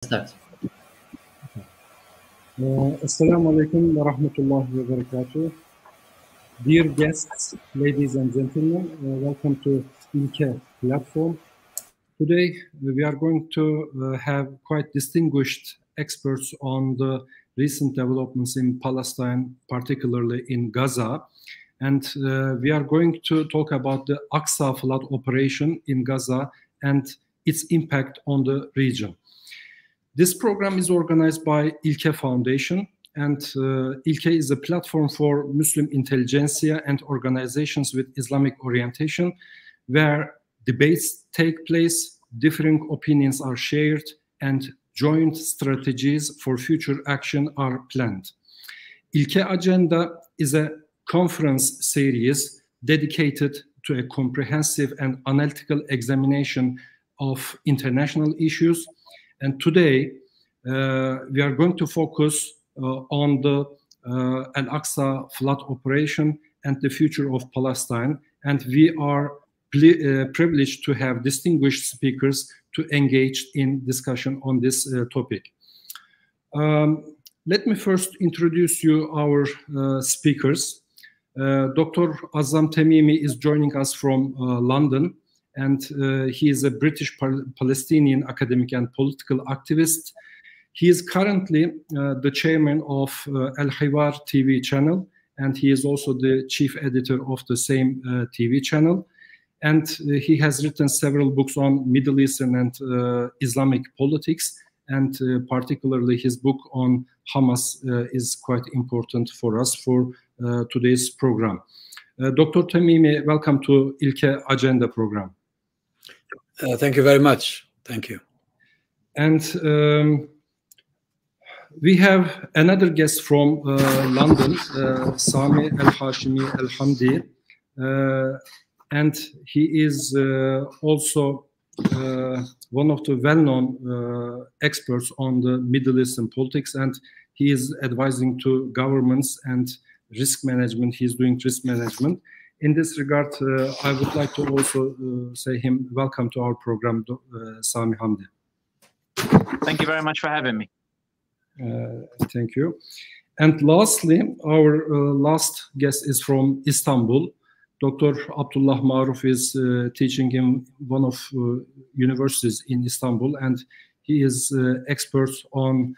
Start. Assalamu alaikum wa rahmatullahi wa barakatuh. Dear guests, ladies and gentlemen, welcome to İLKE platform. Today we are going to have quite distinguished experts on the recent developments in Palestine, particularly in Gaza. And we are going to talk about the Aqsa Flood operation in Gaza and its impact on the region. This program is organized by İLKE Foundation, and İLKE is a platform for Muslim intelligentsia and organizations with Islamic orientation, where debates take place, differing opinions are shared, and joint strategies for future action are planned. İLKE Agenda is a conference series dedicated to a comprehensive and analytical examination of international issues. And today, we are going to focus on the Al-Aqsa Flood operation and the future of Palestine. And we are privileged to have distinguished speakers to engage in discussion on this topic. Let me first introduce you our speakers. Dr. Azzam Tamimi is joining us from London. And he is a British Palestinian academic and political activist. He is currently the chairman of Alhiwar TV channel, and he is also the chief editor of the same TV channel. And he has written several books on Middle Eastern and Islamic politics, and particularly his book on Hamas is quite important for us for today's program. Dr. Tamimi, welcome to İLKE Agenda program. Thank you very much. Thank you. And we have another guest from London, Sami Hamdi, and he is also one of the well-known experts on the Middle Eastern politics, and he is advising to governments and risk management. He's doing risk management. In this regard, I would like to also say him welcome to our program, Sami Hamdi. Thank you very much for having me. Thank you. And lastly, our last guest is from Istanbul. Dr. Abdullah Ma'rouf is teaching in one of universities in Istanbul, and he is expert on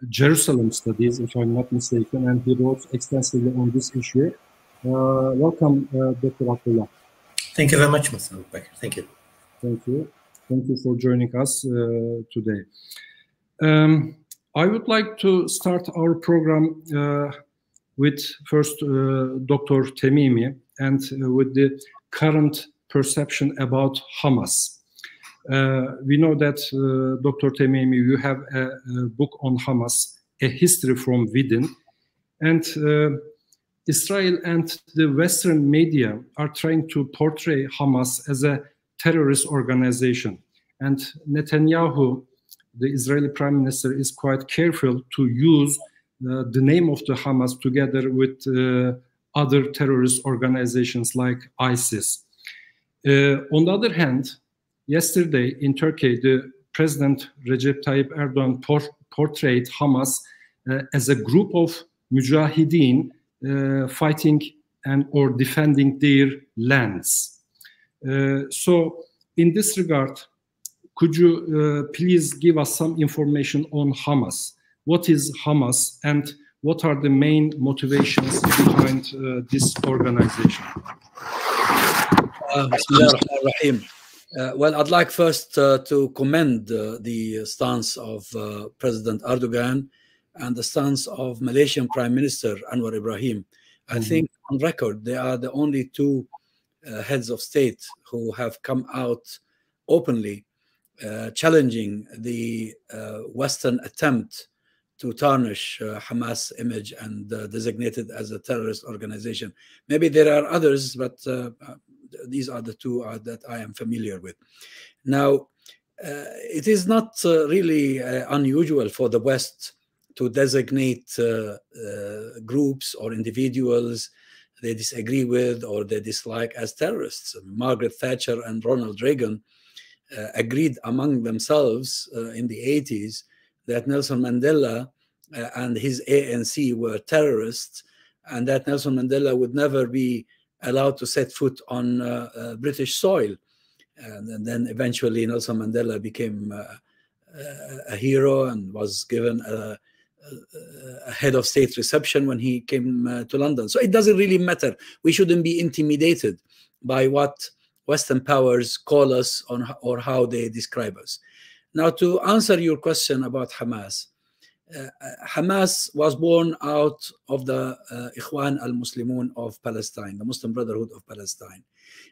Jerusalem studies, if I'm not mistaken, and he wrote extensively on this issue. Welcome, Dr. Abdullah. Thank you very much, Mr. Ebubekir. Thank you. Thank you. Thank you for joining us today. I would like to start our program with first Dr. Tamimi and with the current perception about Hamas. We know that, Dr. Tamimi, you have a book on Hamas, A History from Within, and Israel and the Western media are trying to portray Hamas as a terrorist organization. And Netanyahu, the Israeli prime minister, is quite careful to use the name of the Hamas together with other terrorist organizations like ISIS. On the other hand, yesterday in Turkey, the President Recep Tayyip Erdogan portrayed Hamas as a group of mujahideen fighting and or defending their lands. So in this regard, could you please give us some information on Hamas? What is Hamas and what are the main motivations behind this organization? Well, I'd like first to commend the stance of President Erdogan and the stance of Malaysian Prime Minister Anwar Ibrahim. I think on record, they are the only two heads of state who have come out openly challenging the Western attempt to tarnish Hamas image and designate it as a terrorist organization. Maybe there are others, but these are the two that I am familiar with. Now, it is not really unusual for the West to designate groups or individuals they disagree with or they dislike as terrorists. Margaret Thatcher and Ronald Reagan agreed among themselves in the 80s that Nelson Mandela and his ANC were terrorists, and that Nelson Mandela would never be allowed to set foot on British soil. And then eventually Nelson Mandela became a hero and was given a head of state reception when he came to London. So it doesn't really matter. We shouldn't be intimidated by what Western powers call us on, or how they describe us. Now, to answer your question about Hamas, Hamas was born out of the Ikhwan al-Muslimun of Palestine, the Muslim Brotherhood of Palestine.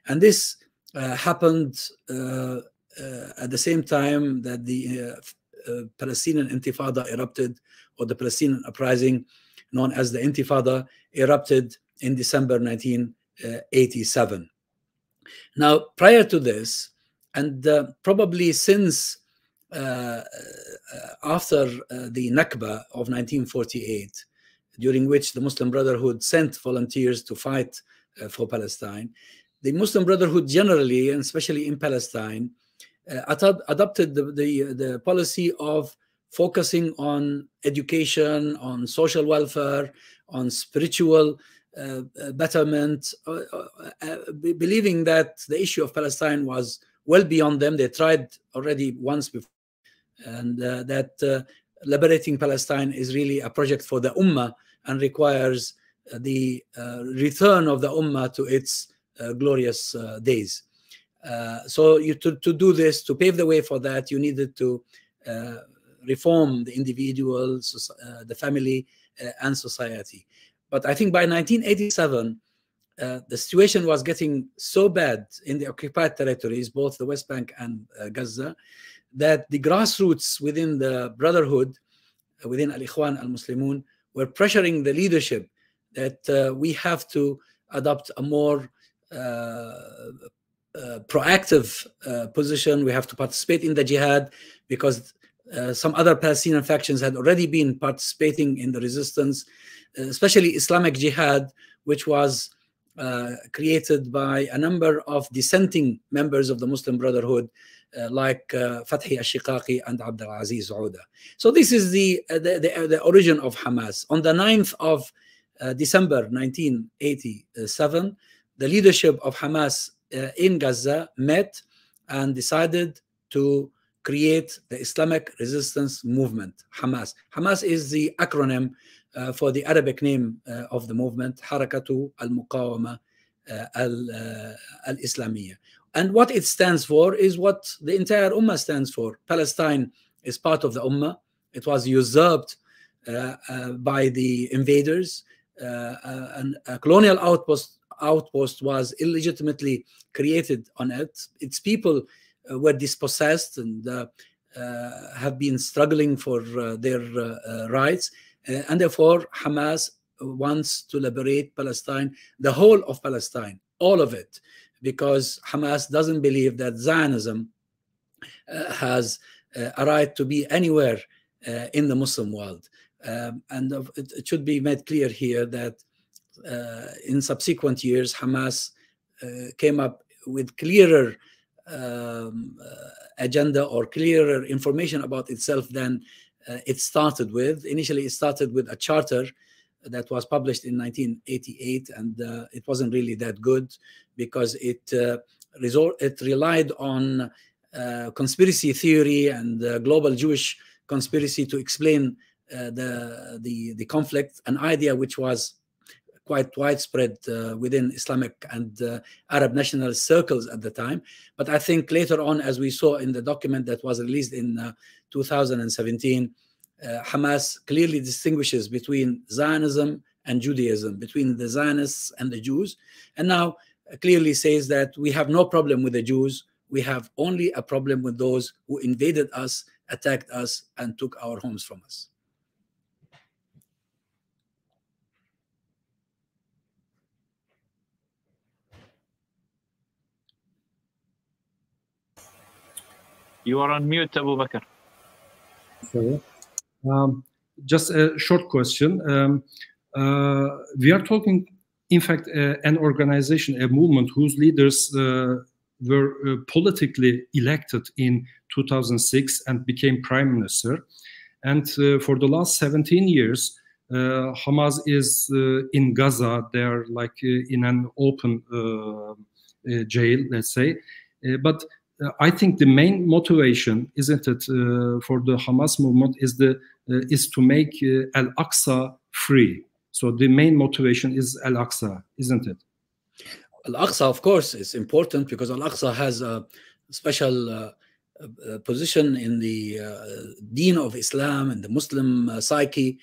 And this happened at the same time that the Palestinian Intifada erupted, or the Palestinian uprising known as the Intifada erupted in December 1987. Now, prior to this, and probably since after the Nakba of 1948, during which the Muslim Brotherhood sent volunteers to fight for Palestine, the Muslim Brotherhood generally, and especially in Palestine, adopted the policy of focusing on education, on social welfare, on spiritual betterment, believing that the issue of Palestine was well beyond them. They tried already once before, and that liberating Palestine is really a project for the Ummah and requires the return of the Ummah to its glorious days. So to do this, to pave the way for that, you needed to reform the individual, the family, and society. But I think by 1987, the situation was getting so bad in the occupied territories, both the West Bank and Gaza, that the grassroots within the Brotherhood, within Al-Ikhwan al-Muslimun, were pressuring the leadership that we have to adopt a more proactive position. We have to participate in the jihad, because some other Palestinian factions had already been participating in the resistance, especially Islamic Jihad, which was created by a number of dissenting members of the Muslim Brotherhood, like Fathi al-Shiqaqi and Abdul Aziz Ouda. So this is the origin of Hamas. On the 9th of December 1987, the leadership of Hamas in Gaza met and decided to create the Islamic Resistance Movement, Hamas. Hamas is the acronym for the Arabic name of the movement, Harakatu al-Muqawama al-Islamiyya. And what it stands for is what the entire Ummah stands for. Palestine is part of the Ummah. It was usurped by the invaders. And a colonial outpost was illegitimately created on it. Its people were dispossessed and have been struggling for their rights. And therefore, Hamas wants to liberate Palestine, the whole of Palestine, all of it, because Hamas doesn't believe that Zionism has a right to be anywhere in the Muslim world. And it should be made clear here that in subsequent years, Hamas came up with clearer agenda or clearer information about itself than it started with. Initially, it started with a charter that was published in 1988, and it wasn't really that good, because it relied on conspiracy theory and global Jewish conspiracy to explain the conflict, an idea which was quite widespread within Islamic and Arab nationalist circles at the time. But I think later on, as we saw in the document that was released in 2017, Hamas clearly distinguishes between Zionism and Judaism, between the Zionists and the Jews, and now clearly says that we have no problem with the Jews, we have only a problem with those who invaded us, attacked us, and took our homes from us. You are on mute, Abubekir. Sorry. Just a short question. We are talking, in fact, an organization, a movement whose leaders were politically elected in 2006 and became prime minister. And for the last 17 years, Hamas is in Gaza. They're like in an open jail, let's say. But I think the main motivation, isn't it, for the Hamas movement is to make Al-Aqsa free. So the main motivation is Al-Aqsa, isn't it? Al-Aqsa, of course, is important because Al-Aqsa has a special position in the deen of Islam and the Muslim psyche.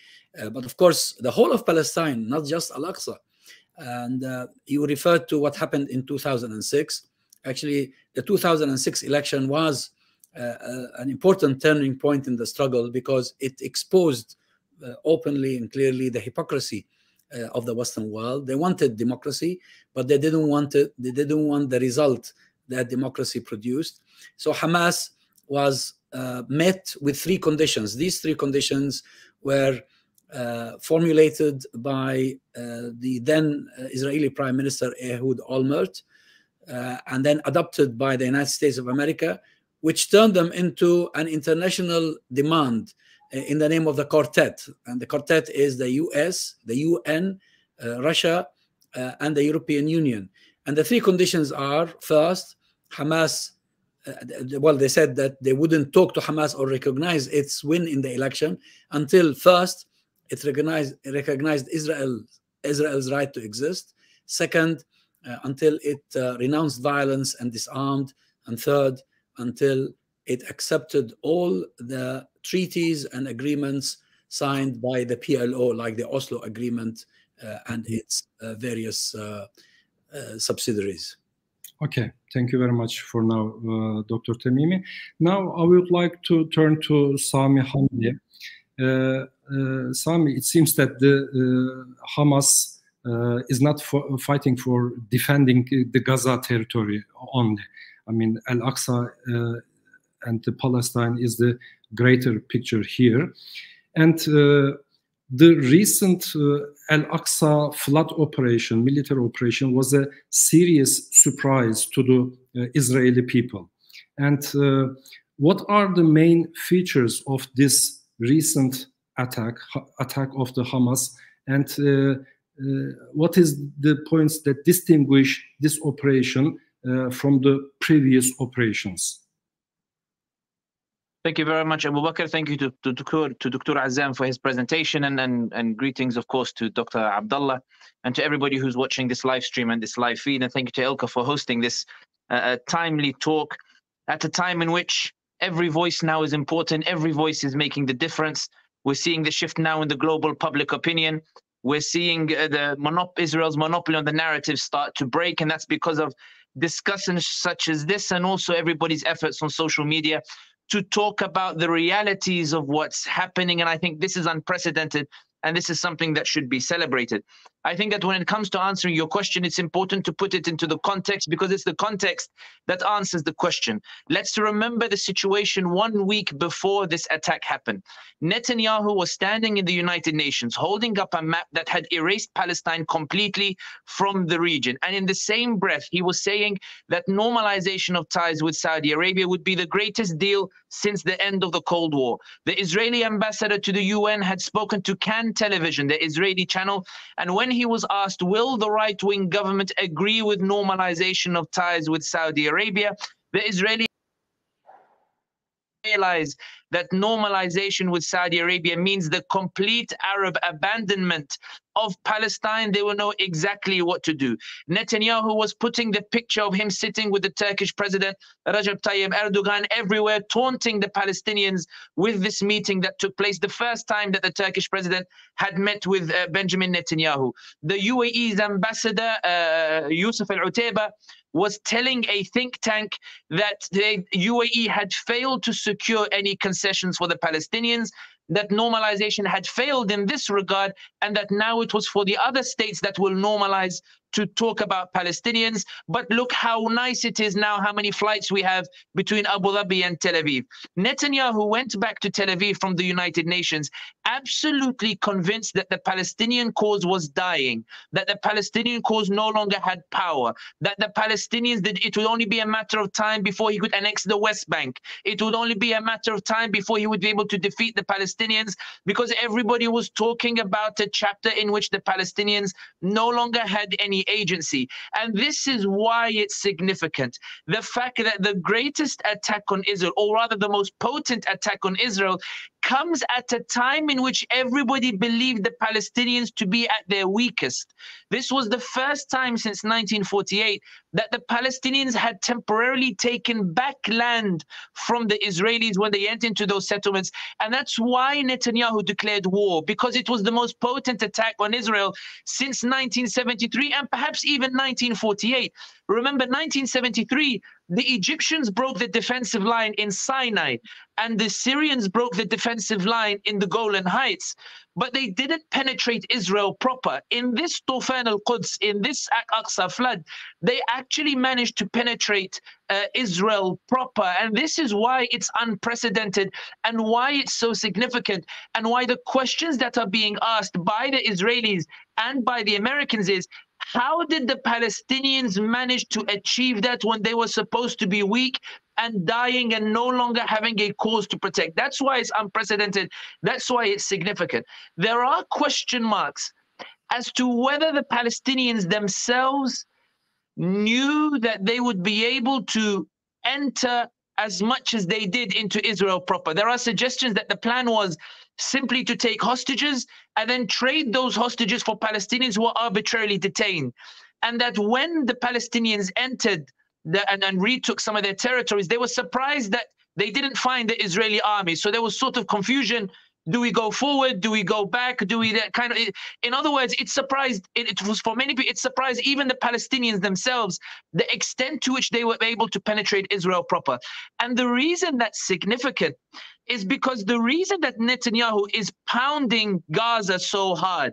But of course, the whole of Palestine, not just Al-Aqsa. And you referred to what happened in 2006. Actually, the 2006 election was an important turning point in the struggle because it exposed openly and clearly the hypocrisy of the Western world. They wanted democracy, but they didn't want it. They didn't want the result that democracy produced. So Hamas was met with three conditions. These three conditions were formulated by the then Israeli Prime Minister Ehud Olmert, and then adopted by the United States of America, which turned them into an international demand in the name of the quartet. And the quartet is the US, the UN, Russia, and the European Union. And the three conditions are, first, Hamas, well, they said that they wouldn't talk to Hamas or recognize its win in the election until, first, it recognized Israel's right to exist. Second, until it renounced violence and disarmed. And third, until it accepted all the treaties and agreements signed by the PLO, like the Oslo Agreement and its various subsidiaries. Okay, thank you very much for now, Dr. Tamimi. Now I would like to turn to Sami Hamdi. Sami, it seems that the Hamas is not fighting for defending the Gaza territory only. I mean, Al-Aqsa and the Palestine is the greater picture here. And the recent Al-Aqsa Flood operation, military operation, was a serious surprise to the Israeli people. And what are the main features of this recent attack of the Hamas? And what is the points that distinguish this operation from the previous operations? Thank you very much, Ebubekir. Thank you to Dr. Azzam for his presentation, and greetings, of course, to Dr. Abdullah and to everybody who's watching this live stream and this live feed. And thank you to ILKE for hosting this timely talk at a time in which every voice now is important. Every voice is making the difference. We're seeing the shift now in the global public opinion. We're seeing Israel's monopoly on the narrative start to break, and that's because of discussions such as this, and also everybody's efforts on social media to talk about the realities of what's happening. And I think this is unprecedented, and this is something that should be celebrated. I think that when it comes to answering your question, it's important to put it into the context, because it's the context that answers the question. Let's remember the situation 1 week before this attack happened. Netanyahu was standing in the United Nations holding up a map that had erased Palestine completely from the region. And in the same breath, he was saying that normalization of ties with Saudi Arabia would be the greatest deal since the end of the Cold War. The Israeli ambassador to the UN had spoken to Kan Television, the Israeli channel, and when he was asked, will the right-wing government agree with normalization of ties with Saudi Arabia, the Israeli realized that normalization with Saudi Arabia means the complete Arab abandonment of Palestine. They will know exactly what to do. Netanyahu was putting the picture of him sitting with the Turkish president Recep Tayyip Erdogan everywhere, taunting the Palestinians with this meeting that took place, the first time that the Turkish president had met with Benjamin Netanyahu. The UAE's ambassador, Yusuf Al-Utaiba, was telling a think tank that the UAE had failed to secure any concessions for the Palestinians, that normalization had failed in this regard, and that now it was for the other states that will normalize to talk about Palestinians, but look how nice it is now, how many flights we have between Abu Dhabi and Tel Aviv. Netanyahu went back to Tel Aviv from the United Nations, absolutely convinced that the Palestinian cause was dying, that the Palestinian cause no longer had power, that the Palestinians, that it would only be a matter of time before he could annex the West Bank. It would only be a matter of time before he would be able to defeat the Palestinians, because everybody was talking about a chapter in which the Palestinians no longer had any agency. And this is why it's significant. The fact that the greatest attack on Israel, or rather the most potent attack on Israel, comes at a time in which everybody believed the Palestinians to be at their weakest. This was the first time since 1948 that the Palestinians had temporarily taken back land from the Israelis when they entered into those settlements. And that's why Netanyahu declared war, because it was the most potent attack on Israel since 1973 and perhaps even 1948. Remember, 1973, the Egyptians broke the defensive line in Sinai, and the Syrians broke the defensive line in the Golan Heights, but they didn't penetrate Israel proper. In this Tufan al-Quds, in this Aqsa Flood, they actually managed to penetrate Israel proper. And this is why it's unprecedented and why it's so significant, and why the questions that are being asked by the Israelis and by the Americans is, how did the Palestinians manage to achieve that when they were supposed to be weak and dying and no longer having a cause to protect? That's why it's unprecedented. That's why it's significant. There are question marks as to whether the Palestinians themselves knew that they would be able to enter as much as they did into Israel proper. There are suggestions that the plan was simply to take hostages and then trade those hostages for Palestinians who are arbitrarily detained. And that when the Palestinians entered and retook some of their territories, they were surprised that they didn't find the Israeli army. So there was sort of confusion. Do we go forward? Do we go back? Do we that kind of? In other words, it surprised. It was for many people. It surprised even the Palestinians themselves the extent to which they were able to penetrate Israel proper. And the reason that's significant is because the reason that Netanyahu is pounding Gaza so hard,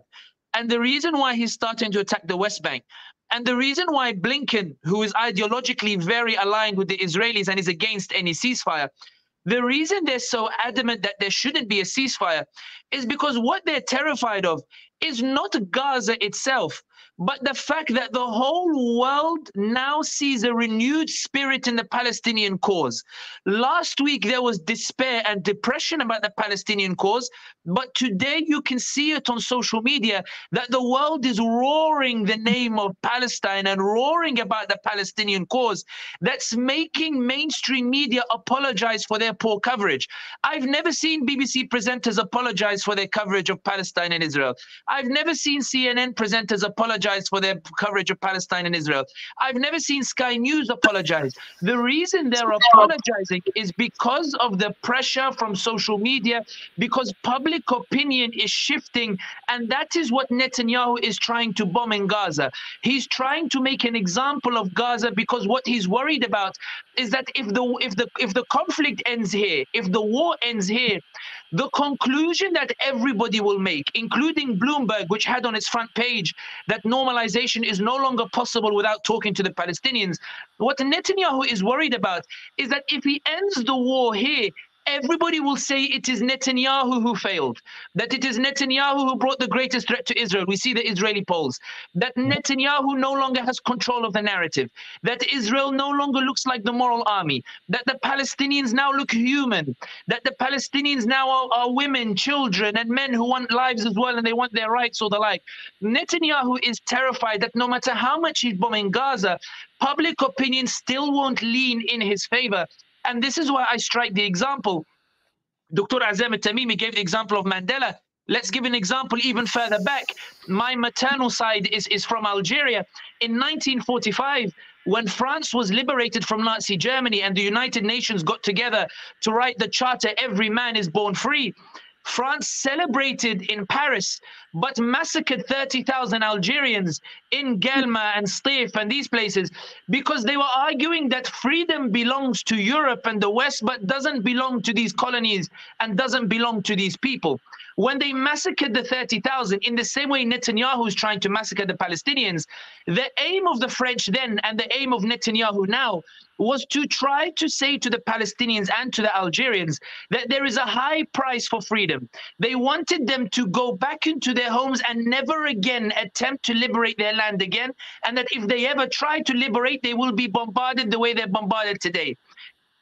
and the reason why he's starting to attack the West Bank, and the reason why Blinken, who is ideologically very aligned with the Israelis and is against any ceasefire, the reason they're so adamant that there shouldn't be a ceasefire is because what they're terrified of is not Gaza itself, but the fact that the whole world now sees a renewed spirit in the Palestinian cause. Last week, there was despair and depression about the Palestinian cause, but today you can see it on social media that the world is roaring the name of Palestine and roaring about the Palestinian cause. That's making mainstream media apologize for their poor coverage. I've never seen BBC presenters apologize for their coverage of Palestine and Israel. I've never seen CNN presenters apologize for their coverage of Palestine and Israel. I've never seen Sky News apologize. The reason they're apologizing is because of the pressure from social media, because public opinion is shifting, and that is what Netanyahu is trying to bomb in Gaza. He's trying to make an example of Gaza because what he's worried about is that if the conflict ends here, if the war ends here, the conclusion that everybody will make, including Bloomberg, which had on its front page that normalization is no longer possible without talking to the Palestinians. What Netanyahu is worried about is that if he ends the war here, everybody will say it is Netanyahu who failed, that it is Netanyahu who brought the greatest threat to Israel. We see the Israeli polls, that Netanyahu no longer has control of the narrative, that Israel no longer looks like the moral army, that the Palestinians now look human, that the Palestinians now are women, children, and men who want lives as well, and they want their rights or the like. Netanyahu is terrified that no matter how much he's bombing Gaza, public opinion still won't lean in his favor. And this is why I strike the example. Dr. Azzam Tamimi gave the example of Mandela. Let's give an example even further back. My maternal side is from Algeria. In 1945, when France was liberated from Nazi Germany and the United Nations got together to write the charter, every man is born free, France celebrated in Paris, but massacred 30,000 Algerians in Guelma and Stif and these places because they were arguing that freedom belongs to Europe and the West, but doesn't belong to these colonies and doesn't belong to these people. When they massacred the 30,000, in the same way Netanyahu is trying to massacre the Palestinians, the aim of the French then and the aim of Netanyahu now was to try to say to the Palestinians and to the Algerians that there is a high price for freedom. They wanted them to go back into their homes and never again attempt to liberate their land again, and that if they ever try to liberate, they will be bombarded the way they're bombarded today.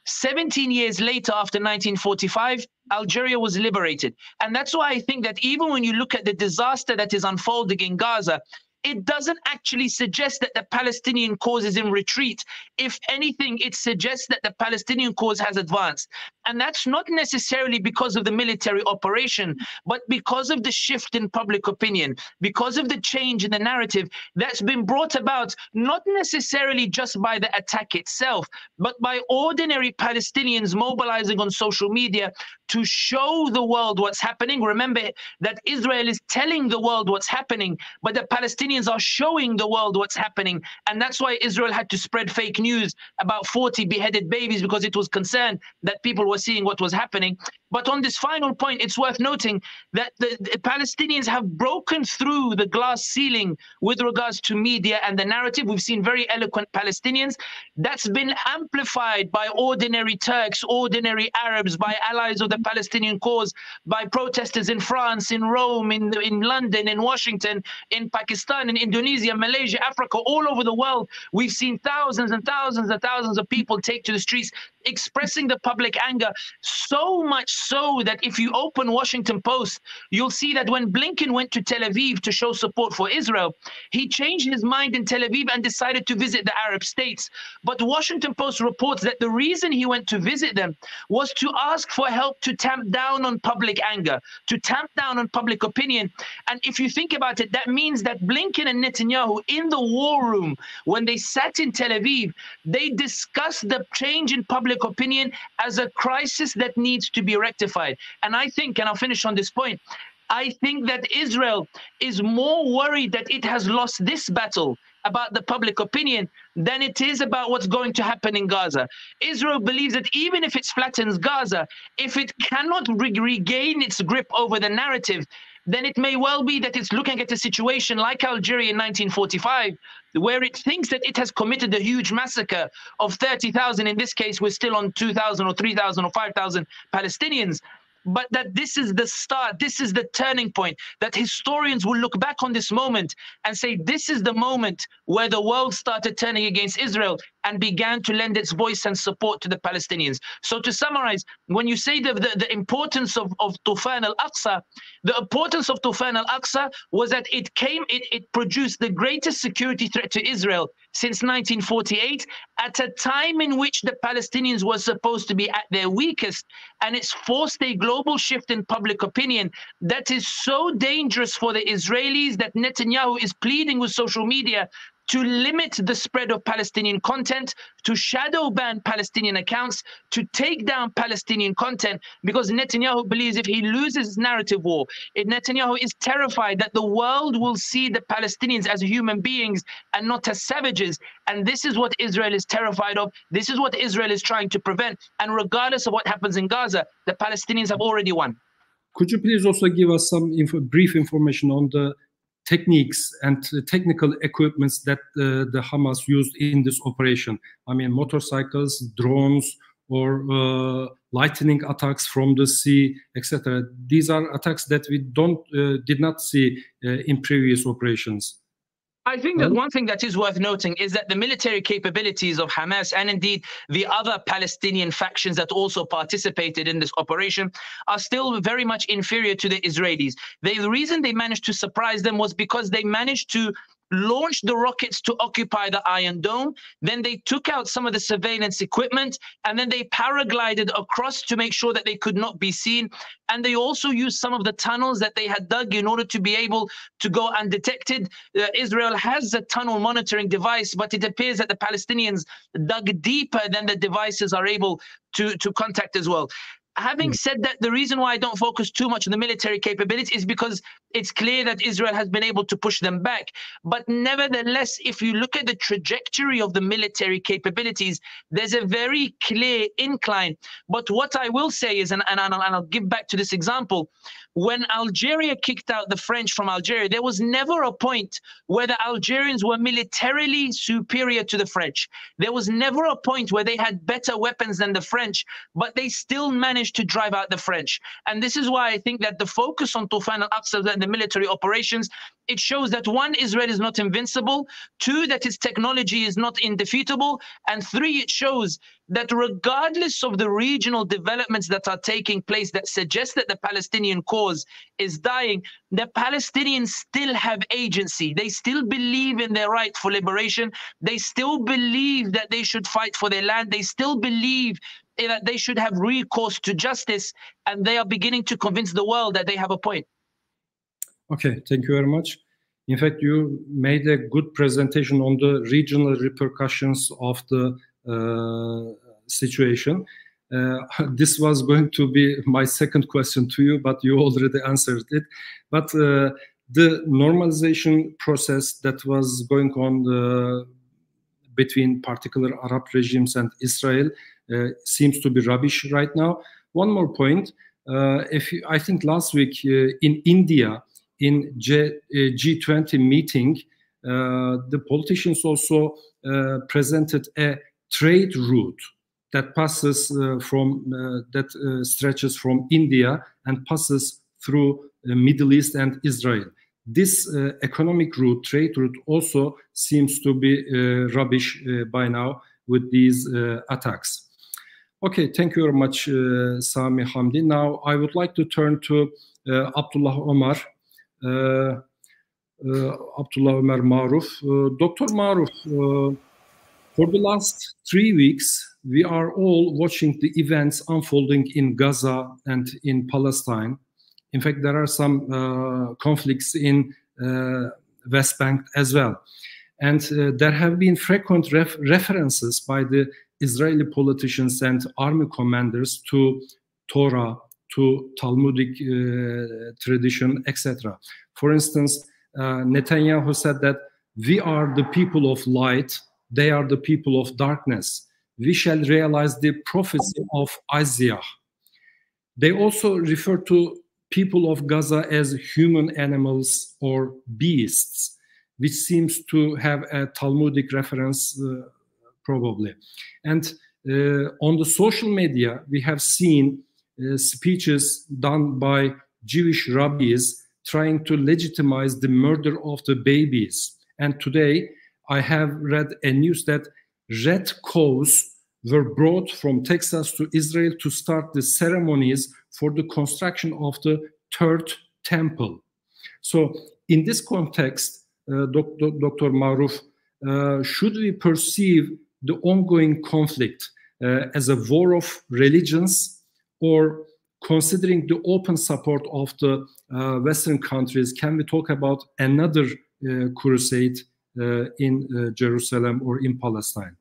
17 years later, after 1945, Algeria was liberated. And that's why I think that even when you look at the disaster that is unfolding in Gaza, it doesn't actually suggest that the Palestinian cause is in retreat. If anything, it suggests that the Palestinian cause has advanced. And that's not necessarily because of the military operation, but because of the shift in public opinion, because of the change in the narrative that's been brought about, not necessarily just by the attack itself, but by ordinary Palestinians mobilizing on social media to show the world what's happening. Remember that Israel is telling the world what's happening, but the Palestinians are showing the world what's happening. And that's why Israel had to spread fake news about 40 beheaded babies, because it was concerned that people were seeing what was happening. But on this final point, it's worth noting that the Palestinians have broken through the glass ceiling with regards to media and the narrative. We've seen very eloquent Palestinians. That's been amplified by ordinary Turks, ordinary Arabs, by allies of the Palestinian cause, by protesters in France, in Rome, in London, in Washington, in Pakistan, in Indonesia, Malaysia, Africa, all over the world. We've seen thousands and thousands and thousands of people take to the streets expressing the public anger, so much so that if you open Washington Post, you'll see that when Blinken went to Tel Aviv to show support for Israel, he changed his mind in Tel Aviv and decided to visit the Arab states. But Washington Post reports that the reason he went to visit them was to ask for help to tamp down on public anger, to tamp down on public opinion. And if you think about it, that means that Blinken and Netanyahu in the war room, when they sat in Tel Aviv, they discussed the change in public opinion as a crisis that needs to be rectified. And I think, and I'll finish on this point, I think that Israel is more worried that it has lost this battle about the public opinion than it is about what's going to happen in Gaza. Israel believes that even if it flattens Gaza, if it cannot regain its grip over the narrative, then it may well be that it's looking at a situation like Algeria in 1945, where it thinks that it has committed a huge massacre of 30,000. In this case, we're still on 2,000 or 3,000 or 5,000 Palestinians. But that this is the start, this is the turning point, that historians will look back on this moment and say this is the moment where the world started turning against Israel and began to lend its voice and support to the Palestinians. So to summarize, when you say the importance of Tufan al-Aqsa, the importance of Tufan al-Aqsa was that it produced the greatest security threat to Israel since 1948, at a time in which the Palestinians were supposed to be at their weakest, and it's forced a global shift in public opinion that is so dangerous for the Israelis that Netanyahu is pleading with social media to limit the spread of Palestinian content, to shadow ban Palestinian accounts, to take down Palestinian content, because Netanyahu believes if he loses his narrative war, Netanyahu is terrified that the world will see the Palestinians as human beings and not as savages. And this is what Israel is terrified of. This is what Israel is trying to prevent. And regardless of what happens in Gaza, the Palestinians have already won. Could you please also give us some brief information on the techniques and technical equipments that the Hamas used in this operation? I mean, motorcycles, drones, or lightning attacks from the sea, etc. These are attacks that we did not see in previous operations. I think that one thing that is worth noting is that the military capabilities of Hamas, and indeed the other Palestinian factions that also participated in this operation, are still very much inferior to the Israelis. The reason they managed to surprise them was because they managed to launch the rockets to occupy the Iron Dome. Then they took out some of the surveillance equipment, and then they paraglided across to make sure that they could not be seen. And they also used some of the tunnels that they had dug in order to be able to go undetected. Israel has a tunnel monitoring device, but it appears that the Palestinians dug deeper than the devices are able to contact as well. having said that, the reason why I don't focus too much on the military capability is because it's clear that Israel has been able to push them back. But nevertheless, if you look at the trajectory of the military capabilities, there's a very clear incline. But what I will say is, and I'll give back to this example, when Algeria kicked out the French from Algeria, there was never a point where the Algerians were militarily superior to the French. There was never a point where they had better weapons than the French, but they still managed to drive out the French. And this is why I think that the focus on Tufan al-Aqsa and the military operations, it shows that one, Israel is not invincible, two, that its technology is not indefeatable, and three, it shows that regardless of the regional developments that are taking place that suggest that the Palestinian cause is dying, the Palestinians still have agency. They still believe in their right for liberation. They still believe that they should fight for their land. They still believe that they should have recourse to justice, and they are beginning to convince the world that they have a point. Okay, thank you very much. In fact, you made a good presentation on the regional repercussions of the situation. This was going to be my second question to you, but you already answered it. But the normalization process that was going on between particular Arab regimes and Israel seems to be rubbish right now. One more point. I think last week in India, in G20 meeting, the politicians also presented a trade route that passes that stretches from India and passes through the Middle East and Israel. This economic route, trade route, also seems to be rubbish by now with these attacks. Okay, thank you very much, Sami Hamdi. Now I would like to turn to Abdullah Omar. Abdullah Omar Ma'rouf. Dr. Ma'rouf, for the last 3 weeks, we are all watching the events unfolding in Gaza and in Palestine. In fact, there are some conflicts in West Bank as well. And there have been frequent references by the Israeli politicians and army commanders to Torah, to Talmudic tradition, etc. For instance, Netanyahu said that we are the people of light, they are the people of darkness. We shall realize the prophecy of Isaiah. They also refer to people of Gaza as human animals or beasts, which seems to have a Talmudic reference probably. And on the social media, we have seen speeches done by Jewish rabbis trying to legitimize the murder of the babies. And today, I have read a news that red cows were brought from Texas to Israel to start the ceremonies for the construction of the third temple. So in this context, Dr. Ma'rouf, should we perceive the ongoing conflict as a war of religions, or considering the open support of the Western countries, can we talk about another crusade in Jerusalem or in Palestine?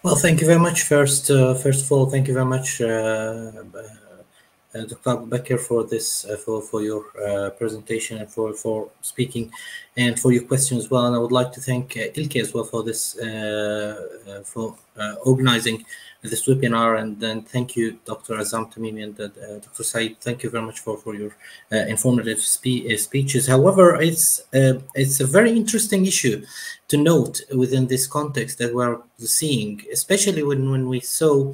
Well, thank you very much. First of all, thank you very much, Dr. Ebubekir, for this, for your presentation and for speaking, and for your question as well. And I would like to thank ILKE as well for this, for organizing this webinar, and then thank you, Dr. Azzam Tamimi and Dr. Said. Thank you very much for your informative speeches. However, it's a very interesting issue to note within this context that we're seeing, especially when we saw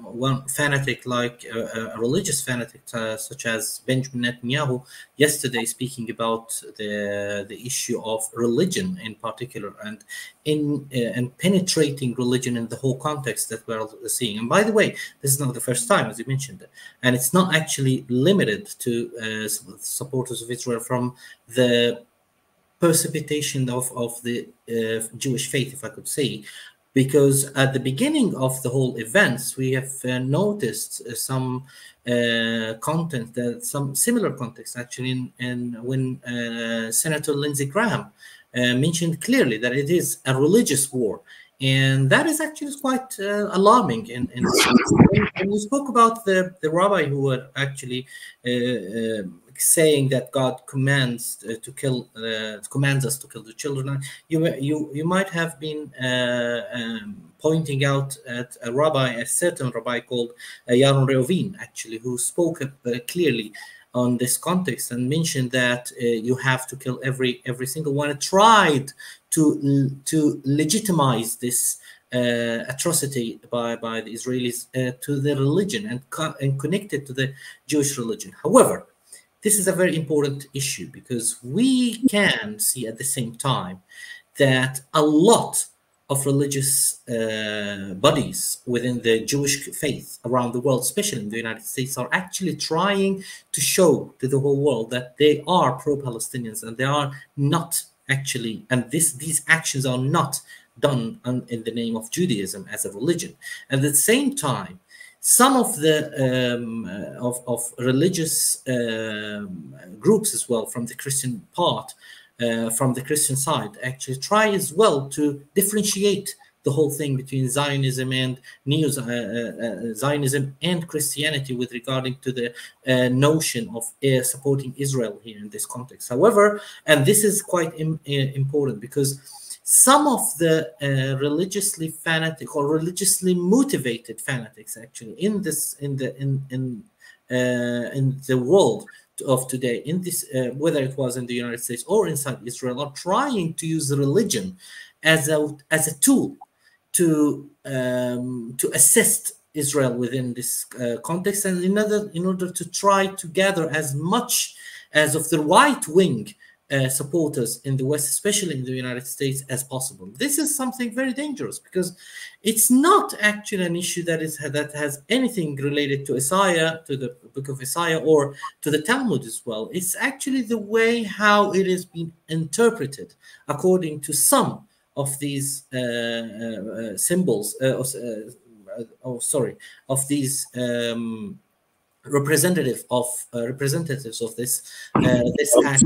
one fanatic, like a religious fanatic such as Benjamin Netanyahu yesterday, speaking about the issue of religion in particular, and penetrating religion in the whole context that we're seeing. And by the way, this is not the first time, as you mentioned, and it's not actually limited to supporters of Israel from the precipitation of the Jewish faith, if I could say, because at the beginning of the whole events, we have noticed some content, some similar context actually, when Senator Lindsey Graham mentioned clearly that it is a religious war And that is actually quite alarming. And you spoke about the rabbi who were actually saying that God commands commands us to kill the children. You might have been pointing out at a certain rabbi called Yaron Reovin, actually, who spoke clearly on this context and mentioned that you have to kill every single one. It tried to legitimize this atrocity by the Israelis to their religion and connect it to the Jewish religion. However, this is a very important issue because we can see at the same time that a lot of religious bodies within the Jewish faith around the world, especially in the United States, are actually trying to show to the whole world that they are pro-Palestinians and they are not actually, and these actions are not done in the name of Judaism as a religion. At the same time, some of the of religious groups as well from the Christian part, from the Christian side, actually try as well to differentiate the whole thing between Zionism and Zionism and Christianity with regarding to the notion of supporting Israel here in this context. However, and this is quite important because some of the religiously fanatic or religiously motivated fanatics actually in the world of today, in this whether it was in the United States or inside Israel, are trying to use religion as a tool to assist Israel within this context, and in order to try to gather as much as of the right wing supporters in the West, especially in the United States, as possible. This is something very dangerous because it's not actually an issue that has anything related to Isaiah, to the book of Isaiah, or to the Talmud as well. It's actually the way how it has been interpreted according to some of these symbols, of these representatives of this act.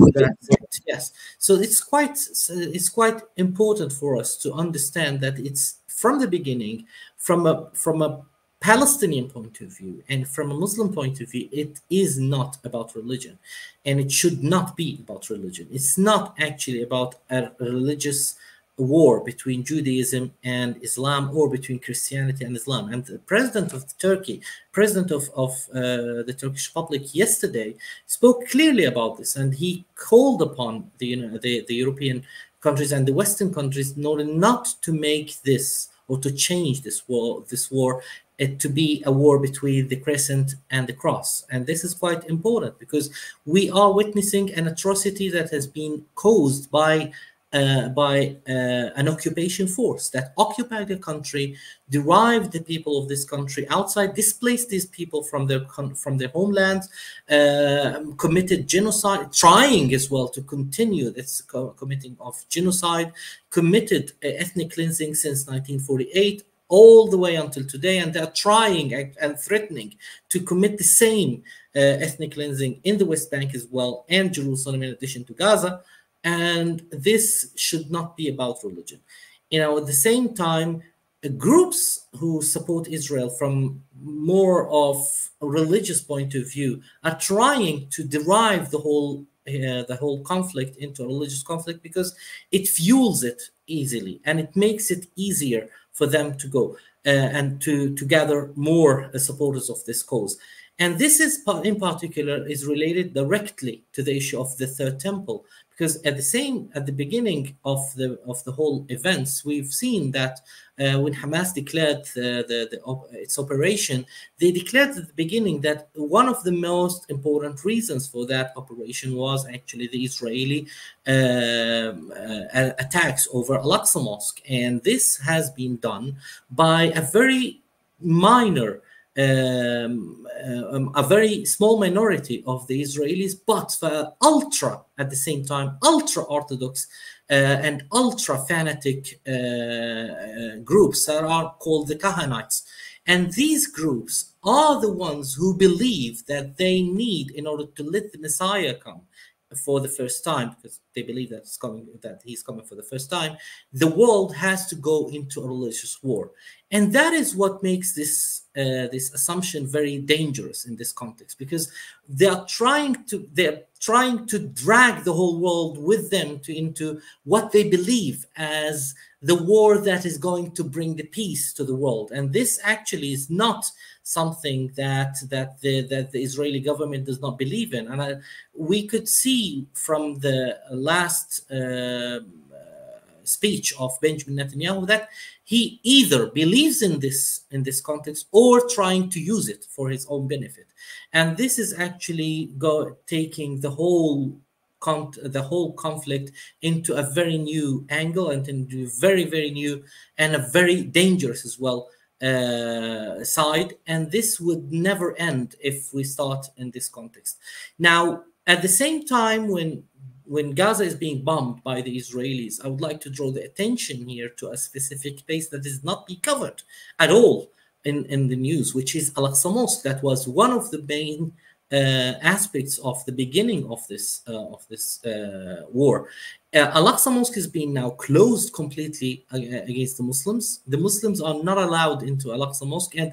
Yes, so it's quite important for us to understand that it's from the beginning, from a Palestinian point of view and from a Muslim point of view, it is not about religion, and it should not be about religion. It's not actually about a religious war between Judaism and Islam or between Christianity and Islam. And the president of Turkey, president of the Turkish Republic yesterday spoke clearly about this, and he called upon the European countries and the Western countries in order not to make this or to change this war to be a war between the crescent and the cross. And this is quite important because we are witnessing an atrocity that has been caused by an occupation force that occupied the country, derived the people of this country outside, displaced these people from their homelands, committed genocide, trying as well to continue this committing of genocide, committed ethnic cleansing since 1948 all the way until today, and they're trying and threatening to commit the same ethnic cleansing in the West Bank as well, and Jerusalem in addition to Gaza. And this should not be about religion. At the same time, groups who support Israel from more of a religious point of view are trying to derive the whole conflict into a religious conflict because it fuels it easily and it makes it easier for them to go and to gather more supporters of this cause. And this is in particular is related directly to the issue of the Third Temple, because at the beginning of the whole events, we've seen that when Hamas declared its operation, they declared at the beginning that one of the most important reasons for that operation was actually the Israeli attacks over Al-Aqsa Mosque, and this has been done by a very minor. A very small minority of the Israelis, but at the same time, ultra-Orthodox and ultra-fanatic groups that are called the Kahanites. And these groups are the ones who believe that they need, in order to let the Messiah come, for the first time, because they believe that he's coming for the first time, the world has to go into a religious war. And that is what makes this this assumption very dangerous in this context, because they're trying to drag the whole world with them into what they believe as the war that is going to bring the peace to the world. And this actually is not something that the Israeli government does not believe in. And we could see from the last speech of Benjamin Netanyahu that he either believes in this context or trying to use it for his own benefit. And this is actually taking the whole conflict into a very new angle, and into very, very new and a very dangerous as well side. And this would never end if we start in this context. Now, at the same time, when Gaza is being bombed by the Israelis, I would like to draw the attention here to a specific place that is not being covered at all in the news, which is Al-Aqsa Mosque. That was one of the main aspects of the beginning of this war. Al-Aqsa Mosque is being now closed completely against the Muslims. The Muslims are not allowed into Al-Aqsa Mosque, and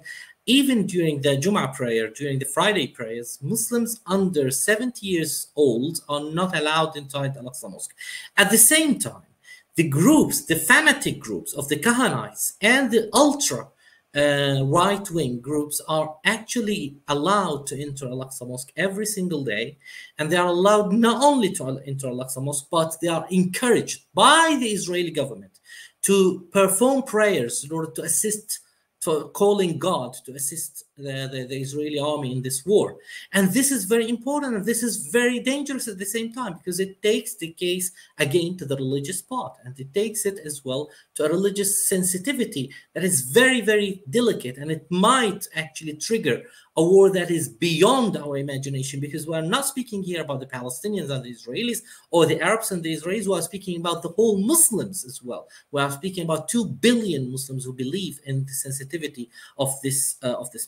even during the Jum'ah prayer, during the Friday prayers, Muslims under 70 years old are not allowed inside Al-Aqsa Mosque. At the same time, the groups, the fanatic groups of the Kahanites and the ultra right-wing groups are actually allowed to enter Al-Aqsa Mosque every single day, and they are allowed not only to enter Al-Aqsa Mosque, but they are encouraged by the Israeli government to perform prayers in order to assist, for calling God to assist the Israeli army in this war. And this is very important, and this is very dangerous at the same time, because it takes the case again to the religious part, and it takes it as well to a religious sensitivity that is very, very delicate, and it might actually trigger a war that is beyond our imagination, because we're not speaking here about the Palestinians and the Israelis, or the Arabs and the Israelis. We are speaking about the whole Muslims as well. We are speaking about 2 billion Muslims who believe in the sensitivity of this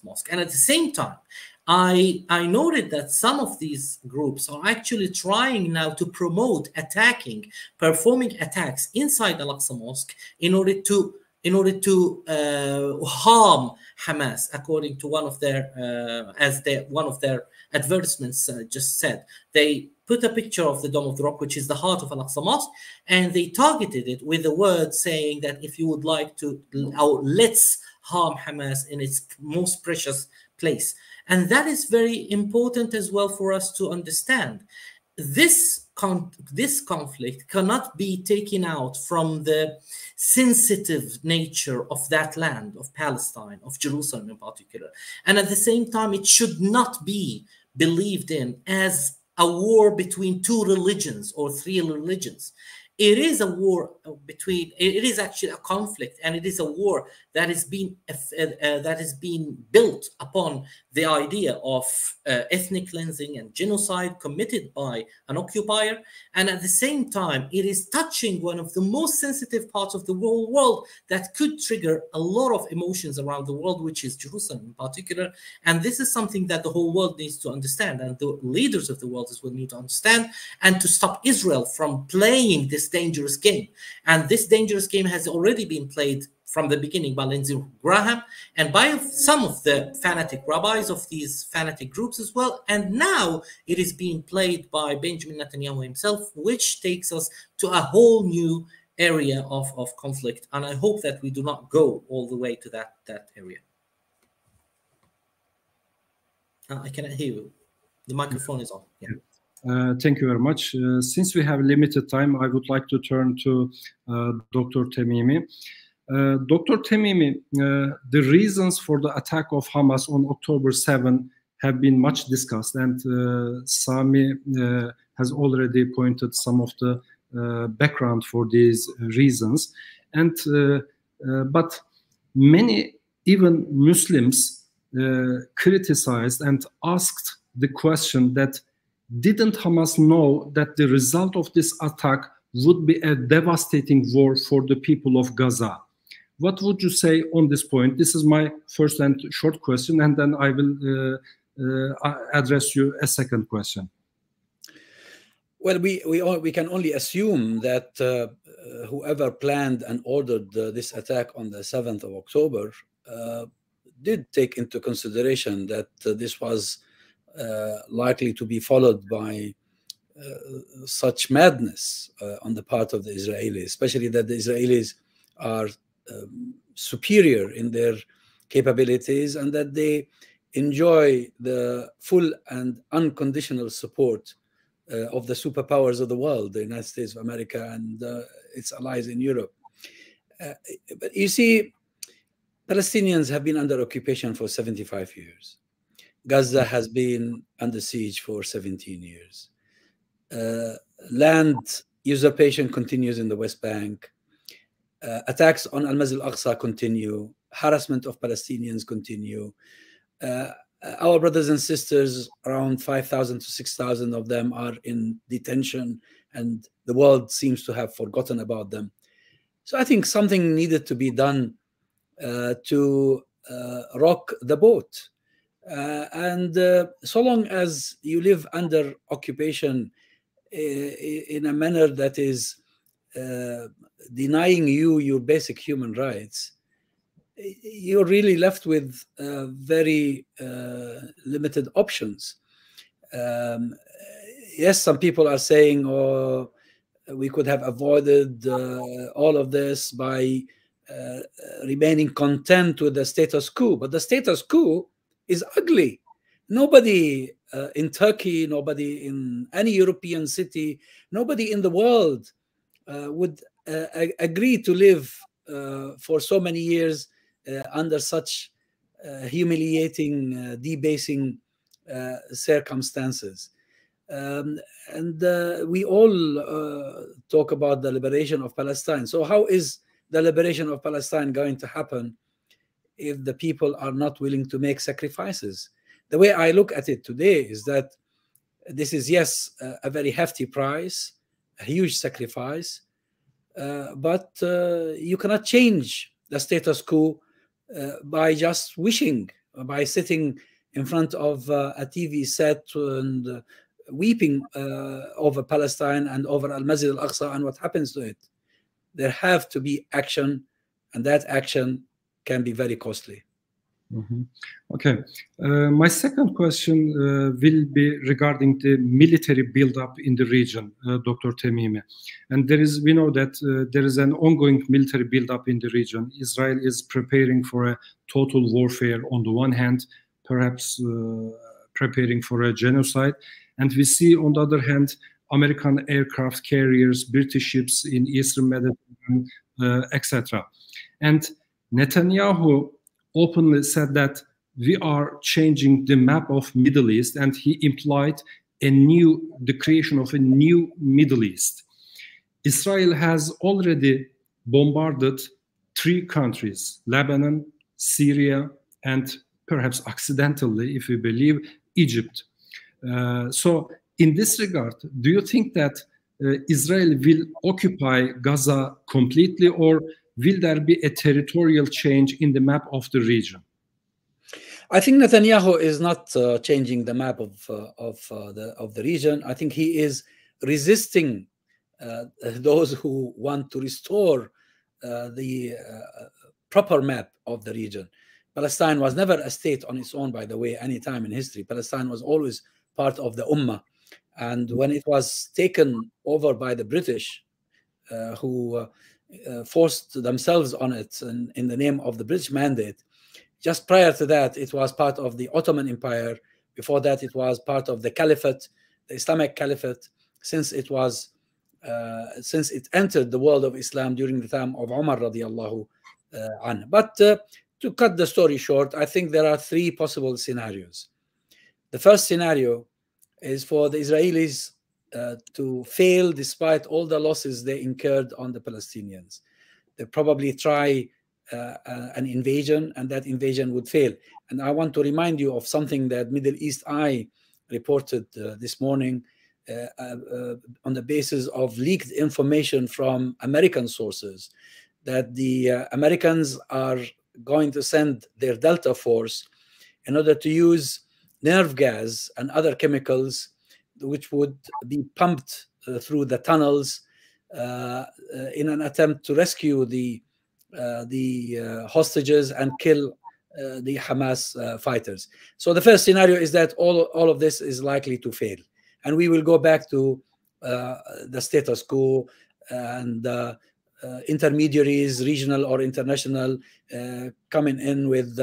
mosque. And at the same time, I noted that some of these groups are actually trying now to promote performing attacks inside Al-Aqsa Mosque in order to harm Hamas, according to one of their one of their advertisements just said. They put a picture of the Dome of the Rock, which is the heart of Al-Aqsa Mosque, and they targeted it with a word saying that if you would like to, let's harm Hamas in its most precious place. And that is very important as well for us to understand. This conflict cannot be taken out from the sensitive nature of that land, of Palestine, of Jerusalem in particular. And at the same time, it should not be believed in as a war between 2 religions or 3 religions. It is a war between, it is actually a conflict, and it is a war that is being built upon the idea of ethnic cleansing and genocide committed by an occupier. And at the same time, it is touching one of the most sensitive parts of the whole world that could trigger a lot of emotions around the world, which is Jerusalem in particular. And this is something that the whole world needs to understand, and the leaders of the world as well need to understand, and to stop Israel from playing this dangerous game. And this dangerous game has already been played from the beginning by Lindsey Graham and by some of the fanatic rabbis of these fanatic groups as well. And now it is being played by Benjamin Netanyahu himself, which takes us to a whole new area of conflict. And I hope that we do not go all the way to that area. I cannot hear you. The microphone is on. Yeah. Thank you very much. Since we have limited time, I would like to turn to Dr. Tamimi. Dr. Tamimi, the reasons for the attack of Hamas on October 7 have been much discussed, and Sami has already pointed some of the background for these reasons. And but many, even Muslims, criticized and asked the question that, didn't Hamas know that the result of this attack would be a devastating war for the people of Gaza? What would you say on this point? This is my first and short question, and then I will address you a second question. Well, we can only assume that whoever planned and ordered this attack on the 7th of October did take into consideration that this was likely to be followed by such madness on the part of the Israelis, especially that the Israelis are superior in their capabilities and that they enjoy the full and unconditional support of the superpowers of the world, the United States of America and its allies in Europe. But you see, Palestinians have been under occupation for 75 years. Gaza has been under siege for 17 years. Land usurpation continues in the West Bank. Attacks on Al-Masjid al-Aqsa continue. Harassment of Palestinians continue. Our brothers and sisters, around 5,000 to 6,000 of them are in detention, and the world seems to have forgotten about them. So I think something needed to be done to rock the boat. And so long as you live under occupation in a manner that is denying you your basic human rights, you're really left with very limited options. Yes, some people are saying, oh, we could have avoided all of this by remaining content with the status quo. But the status quo is ugly. Nobody in Turkey, nobody in any European city, nobody in the world would agree to live for so many years under such humiliating, debasing circumstances. And we all talk about the liberation of Palestine. So how is the liberation of Palestine going to happen if the people are not willing to make sacrifices? The way I look at it today is that this is, yes, a very hefty price, a huge sacrifice, but you cannot change the status quo by just wishing, by sitting in front of a TV set and weeping over Palestine and over Al-Masjid al-Aqsa and what happens to it. There have to be action, and that action can be very costly. Mm-hmm. Okay. My second question will be regarding the military buildup in the region, Dr. Tamimi. And we know that there is an ongoing military buildup in the region. Israel is preparing for a total warfare on the one hand, perhaps preparing for a genocide. And we see, on the other hand, American aircraft carriers, British ships in Eastern Mediterranean, etc. And Netanyahu openly said that we are changing the map of Middle East, and he implied the creation of a new Middle East. Israel has already bombarded 3 countries, Lebanon, Syria, and perhaps accidentally, if we believe, Egypt. So in this regard, do you think that Israel will occupy Gaza completely, or will there be a territorial change in the map of the region? I think Netanyahu is not changing the map of the region. I think he is resisting those who want to restore the proper map of the region. Palestine was never a state on its own, by the way, any time in history. Palestine was always part of the Ummah. And when it was taken over by the British, who forced themselves on it in the name of the British Mandate, just prior to that, it was part of the Ottoman Empire. Before that, it was part of the Caliphate, the Islamic Caliphate, since it entered the world of Islam during the time of Umar radiallahu anhu. But to cut the story short, I think there are 3 possible scenarios. The first scenario is for the Israelis to fail despite all the losses they incurred on the Palestinians. They probably try an invasion, and that invasion would fail. And I want to remind you of something that Middle East Eye reported this morning on the basis of leaked information from American sources, that the Americans are going to send their Delta Force in order to use nerve gas and other chemicals which would be pumped through the tunnels in an attempt to rescue the hostages and kill the Hamas fighters. So the first scenario is that all of this is likely to fail, and we will go back to the status quo and intermediaries, regional or international, coming in with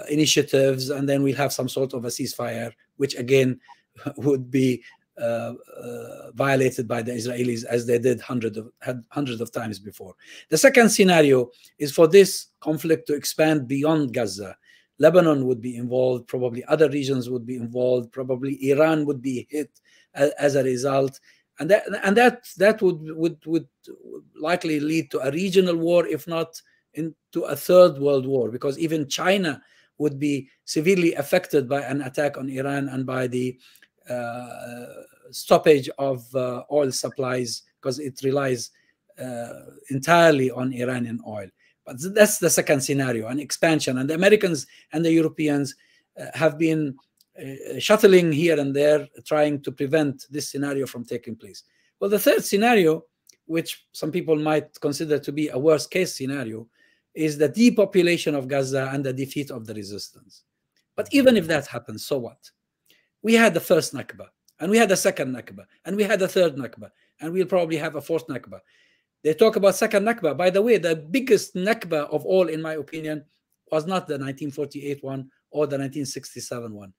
initiatives, and then we'll have some sort of a ceasefire, which again would be violated by the Israelis, as they did hundreds of times before. The second scenario is for this conflict to expand beyond Gaza. Lebanon would be involved, probably other regions would be involved, probably Iran would be hit as a result, and that would likely lead to a regional war, if not into a third world war, because even China would be severely affected by an attack on Iran and by the stoppage of oil supplies, because it relies entirely on Iranian oil. But that's the second scenario, an expansion. And the Americans and the Europeans have been shuttling here and there, trying to prevent this scenario from taking place. Well, the third scenario, which some people might consider to be a worst case scenario, is the depopulation of Gaza and the defeat of the resistance. But even if that happens, so what? We had the first Nakba, and we had the second Nakba, and we had a third Nakba, and we'll probably have a fourth Nakba. They talk about second Nakba. By the way, the biggest Nakba of all, in my opinion, was not the 1948 one or the 1967 one.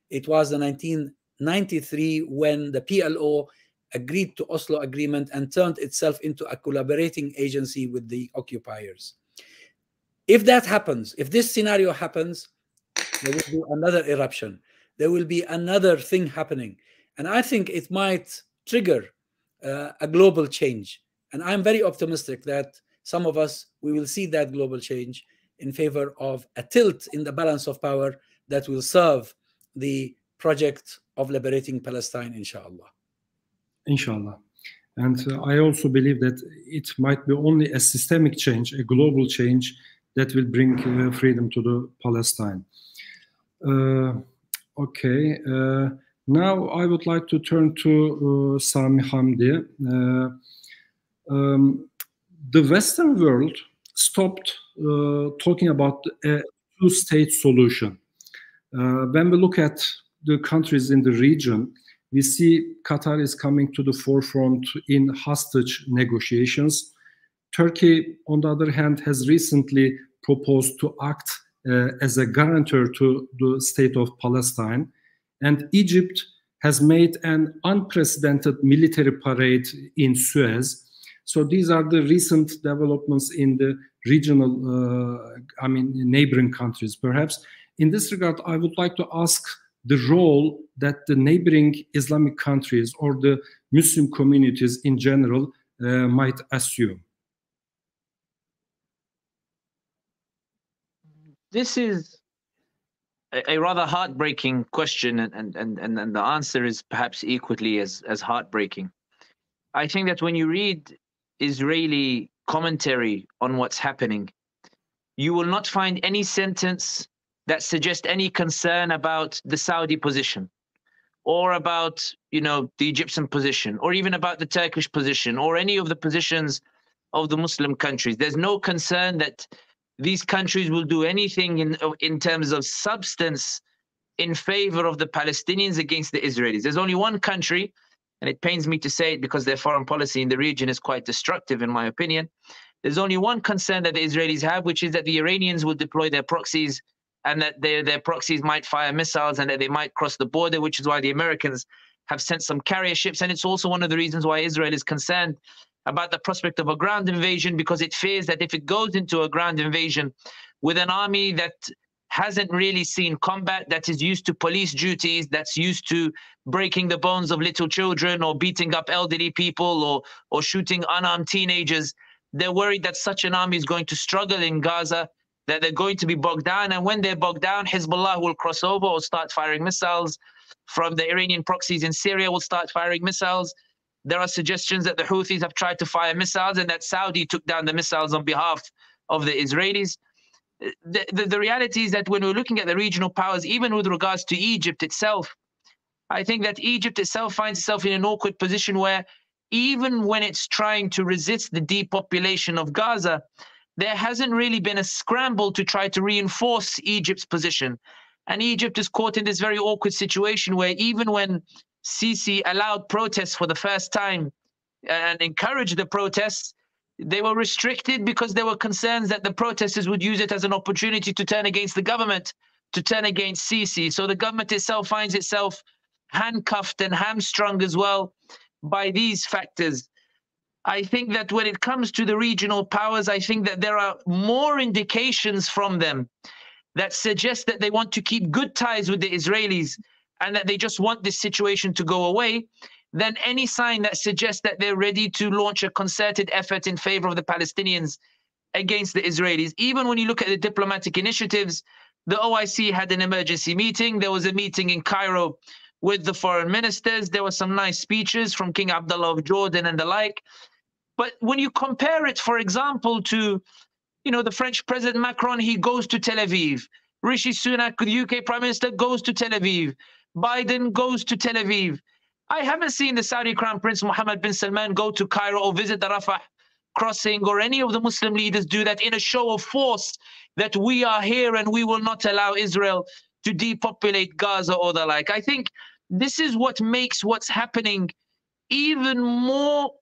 It was the 1993 when the PLO agreed to Oslo Agreement and turned itself into a collaborating agency with the occupiers. If that happens, if this scenario happens, there will be another eruption. There will be another thing happening. And I think it might trigger a global change. And I'm very optimistic that some of us, we will see that global change in favor of a tilt in the balance of power that will serve the project of liberating Palestine, inshallah. Inshallah. And I also believe that it might be only a systemic change, a global change, that will bring freedom to the Palestine. Okay. Now I would like to turn to Sami Hamdi. The Western world stopped talking about a two-state solution. When we look at the countries in the region, we see Qatar is coming to the forefront in hostage negotiations. Turkey, on the other hand, has recently proposed to act as a guarantor to the state of Palestine. And Egypt has made an unprecedented military parade in Suez. So these are the recent developments in the regional, neighboring countries, perhaps. In this regard, I would like to ask the role that the neighboring Islamic countries or the Muslim communities in general might assume. This is a rather heartbreaking question, and the answer is perhaps equally as heartbreaking. I think that when you read Israeli commentary on what's happening, you will not find any sentence that suggests any concern about the Saudi position, or about, the Egyptian position, or even about the Turkish position, or any of the positions of the Muslim countries. There's no concern that these countries will do anything in terms of substance in favor of the Palestinians against the Israelis. There's only one country, and it pains me to say it because their foreign policy in the region is quite destructive, in my opinion. There's only one concern that the Israelis have, which is that the Iranians will deploy their proxies, and that their proxies might fire missiles, and that they might cross the border, which is why the Americans have sent some carrier ships. And it's also one of the reasons why Israel is concerned about the prospect of a ground invasion, because it fears that if it goes into a ground invasion with an army that hasn't really seen combat, that is used to police duties, that's used to breaking the bones of little children or beating up elderly people or shooting unarmed teenagers, they're worried that such an army is going to struggle in Gaza, that they're going to be bogged down. And when they're bogged down, Hezbollah will cross over or start firing missiles from the Iranian proxies in Syria, will start firing missiles. There are suggestions that the Houthis have tried to fire missiles and that Saudi took down the missiles on behalf of the Israelis. The reality is that when we're looking at the regional powers, even with regards to Egypt itself, I think that Egypt itself finds itself in an awkward position where even when it's trying to resist the depopulation of Gaza, there hasn't really been a scramble to try to reinforce Egypt's position. And Egypt is caught in this very awkward situation where even when Sisi allowed protests for the first time and encouraged the protests, they were restricted because there were concerns that the protesters would use it as an opportunity to turn against the government, to turn against Sisi. So the government itself finds itself handcuffed and hamstrung as well by these factors. I think that when it comes to the regional powers, I think that there are more indications from them that suggest that they want to keep good ties with the Israelis and that they just want this situation to go away, than any sign that suggests that they're ready to launch a concerted effort in favor of the Palestinians against the Israelis. Even when you look at the diplomatic initiatives, the OIC had an emergency meeting. There was a meeting in Cairo with the foreign ministers. There were some nice speeches from King Abdullah of Jordan and the like. But when you compare it, for example, to, you know, the French President Macron, he goes to Tel Aviv. Rishi Sunak, the UK Prime Minister, goes to Tel Aviv. Biden goes to Tel Aviv. I haven't seen the Saudi Crown Prince Mohammed bin Salman go to Cairo or visit the Rafah crossing, or any of the Muslim leaders do that in a show of force that we are here and we will not allow Israel to depopulate Gaza or the like. I think this is what makes what's happening even more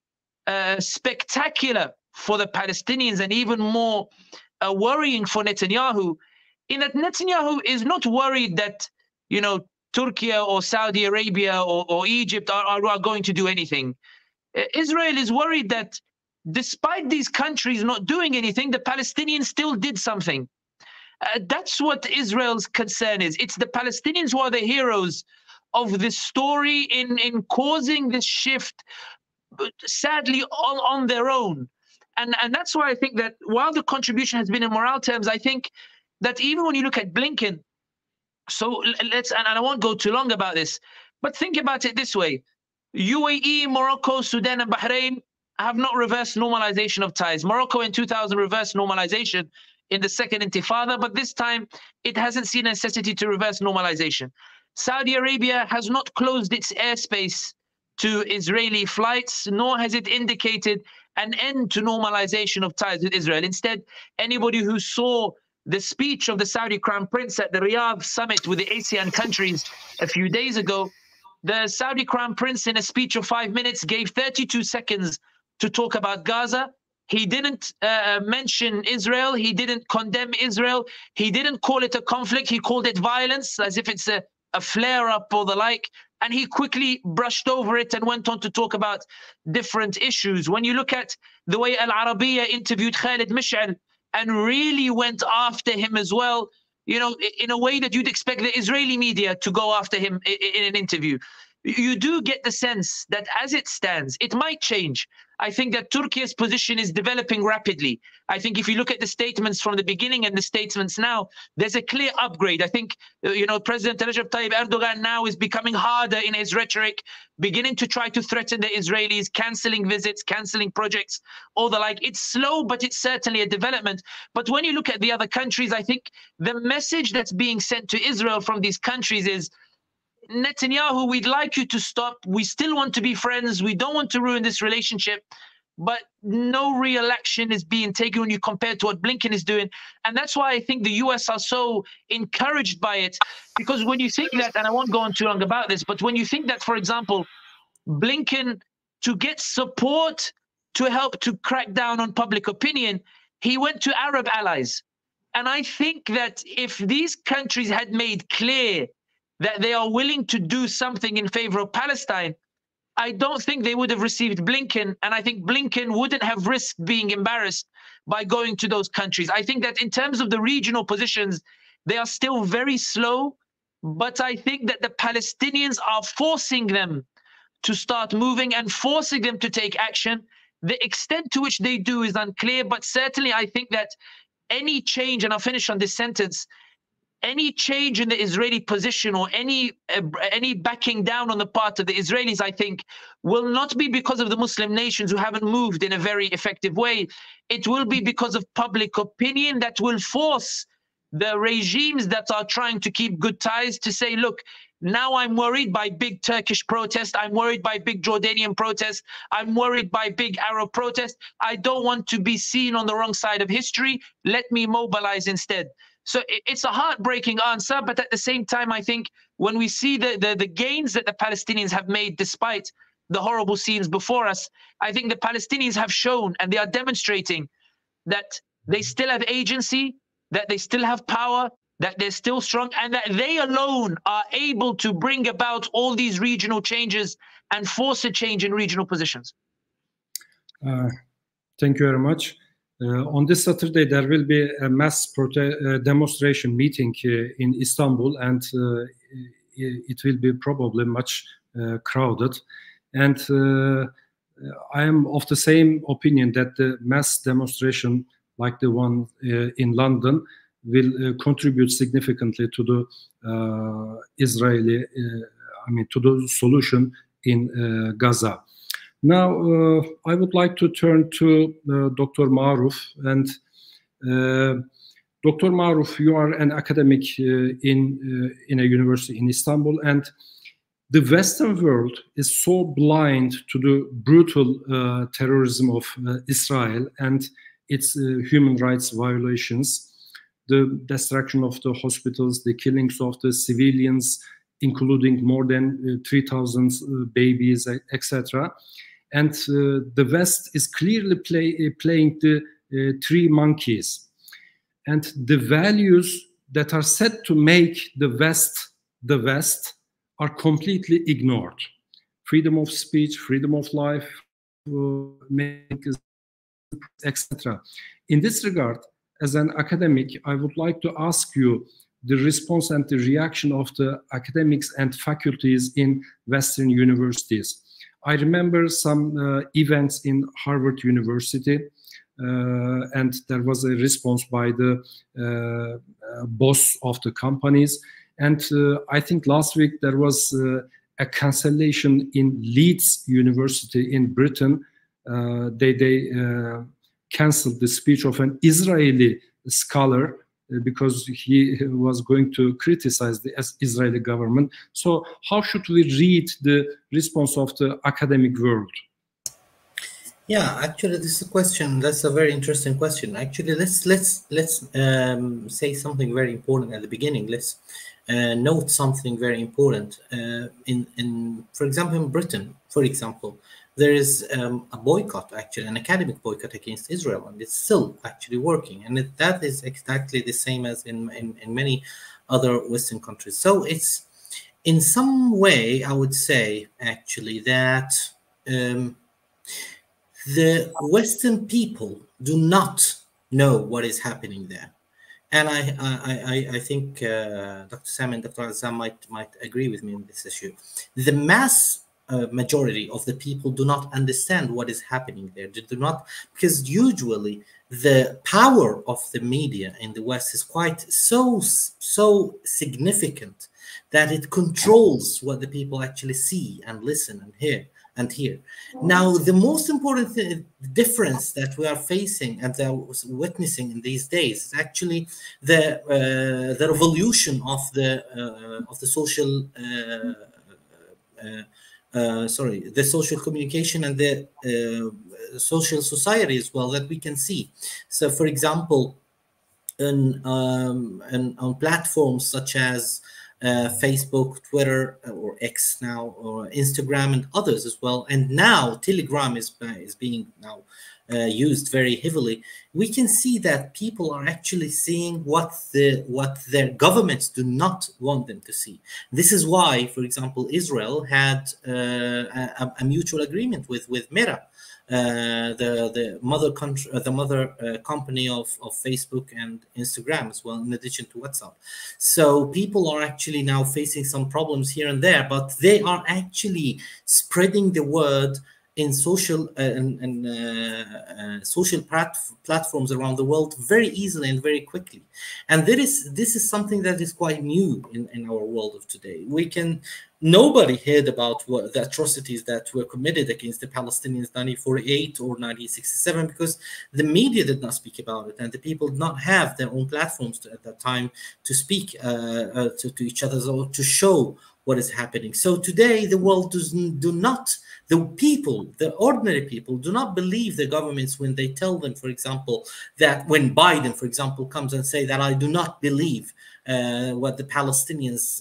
spectacular for the Palestinians and even more worrying for Netanyahu, in that Netanyahu is not worried that, you know, Turkey or Saudi Arabia or Egypt are going to do anything. Israel is worried that despite these countries not doing anything, the Palestinians still did something. That's what Israel's concern is. It's the Palestinians who are the heroes of this story in causing this shift, sadly, on their own. And that's why I think that while the contribution has been in morale terms, I think that even when you look at Blinken, so let's, and I won't go too long about this, but think about it this way. UAE, Morocco, Sudan, and Bahrain have not reversed normalization of ties. Morocco in 2000 reversed normalization in the second intifada, but this time it hasn't seen a necessity to reverse normalization. Saudi Arabia has not closed its airspace to Israeli flights, nor has it indicated an end to normalization of ties with Israel. Instead, anybody who saw the speech of the Saudi Crown Prince at the Riyadh summit with the ASEAN countries a few days ago, the Saudi Crown Prince, in a speech of 5 minutes, gave 32 seconds to talk about Gaza. He didn't mention Israel. He didn't condemn Israel. He didn't call it a conflict. He called it violence, as if it's a flare-up or the like. And he quickly brushed over it and went on to talk about different issues. When you look at the way Al Arabiya interviewed Khalid Mish'al and really went after him as well, you know, in a way that you'd expect the Israeli media to go after him in an interview, you do get the sense that as it stands, it might change. I think that Turkey's position is developing rapidly. I think if you look at the statements from the beginning and the statements now, there's a clear upgrade. I think, you know, President Recep Tayyip Erdogan now is becoming harder in his rhetoric, beginning to try to threaten the Israelis, canceling visits, canceling projects, all the like. It's slow, but it's certainly a development. But when you look at the other countries, I think the message that's being sent to Israel from these countries is, Netanyahu, we'd like you to stop. We still want to be friends. We don't want to ruin this relationship. But no real action is being taken when you compare to what Blinken is doing. And that's why I think the US are so encouraged by it. Because when you think that, and I won't go on too long about this, but when you think that, for example, Blinken, to get support to help to crack down on public opinion, he went to Arab allies. And I think that if these countries had made clear that they are willing to do something in favor of Palestine, I don't think they would have received Blinken. And I think Blinken wouldn't have risked being embarrassed by going to those countries. I think that in terms of the regional positions, they are still very slow. But I think that the Palestinians are forcing them to start moving and forcing them to take action. The extent to which they do is unclear. But certainly I think that any change, and I'll finish on this sentence, any change in the Israeli position or any backing down on the part of the Israelis, I think, will not be because of the Muslim nations who haven't moved in a very effective way. It will be because of public opinion that will force the regimes that are trying to keep good ties to say, look, Now I'm worried by big Turkish protest. I'm worried by big Jordanian protest. I'm worried by big Arab protest. I don't want to be seen on the wrong side of history. Let me mobilize instead. So it's a heartbreaking answer, but at the same time, I think when we see the gains that the Palestinians have made despite the horrible scenes before us, I think the Palestinians have shown and they are demonstrating that they still have agency, that they still have power, that they're still strong, and that they alone are able to bring about all these regional changes and force a change in regional positions. Thank you very much. On this Saturday, there will be a mass demonstration meeting in Istanbul, and it will be probably much crowded. And I am of the same opinion that the mass demonstration like the one in London will contribute significantly to the Israeli, to the solution in Gaza. Now, I would like to turn to Dr. Ma'rouf. And Dr. Ma'rouf, you are an academic in a university in Istanbul, and the Western world is so blind to the brutal terrorism of Israel and its human rights violations, the destruction of the hospitals, the killings of the civilians, including more than 3,000 babies, etc. And the West is clearly playing the three monkeys. And the values that are set to make the West are completely ignored. Freedom of speech, freedom of life, etc. In this regard, as an academic, I would like to ask you the response and the reaction of the academics and faculties in Western universities. I remember some events in Harvard University, and there was a response by the boss of the companies. And I think last week there was a cancellation in Leeds University in Britain. They canceled the speech of an Israeli scholar because he was going to criticize the Israeli government. So how should we read the response of the academic world? Yeah, actually, this is a question. That's a very interesting question. Actually, let's say something very important at the beginning. Let's note something very important. For example, in Britain, for example, there is a boycott, actually, an academic boycott against Israel, and it's still actually working. And that is exactly the same as in many other Western countries. So it's, in some way, I would say, actually, that the Western people do not know what is happening there. And I think Dr. Sami and Dr. Azzam might agree with me on this issue. The mass majority of the people do not understand what is happening there. They do not, because usually the power of the media in the West is quite so significant that it controls what the people actually see and listen and hear. Now, the most important difference that we are facing and that was witnessing in these days is actually the revolution of the social the social communication and the social society as well that we can see. So, for example, on platforms such as Facebook, Twitter, or X now, or Instagram, and others as well, and now Telegram is being now used very heavily. We can see that people are actually seeing what their governments do not want them to see. This is why, for example, Israel had a mutual agreement with Meta, the mother country, the mother company of Facebook and Instagram as well, in addition to WhatsApp. So people are actually now facing some problems here and there, but they are actually spreading the word in social social platforms around the world very easily and very quickly. And this is something that is quite new in our world of today. Nobody heard about the atrocities that were committed against the Palestinians in 1948 or 1967 because the media did not speak about it, and the people did not have their own platforms at that time to speak to each other or to show what is happening. So today the world the people, the ordinary people, do not believe the governments when they tell them, for example, that when Biden, for example, comes and say that I do not believe what the Palestinians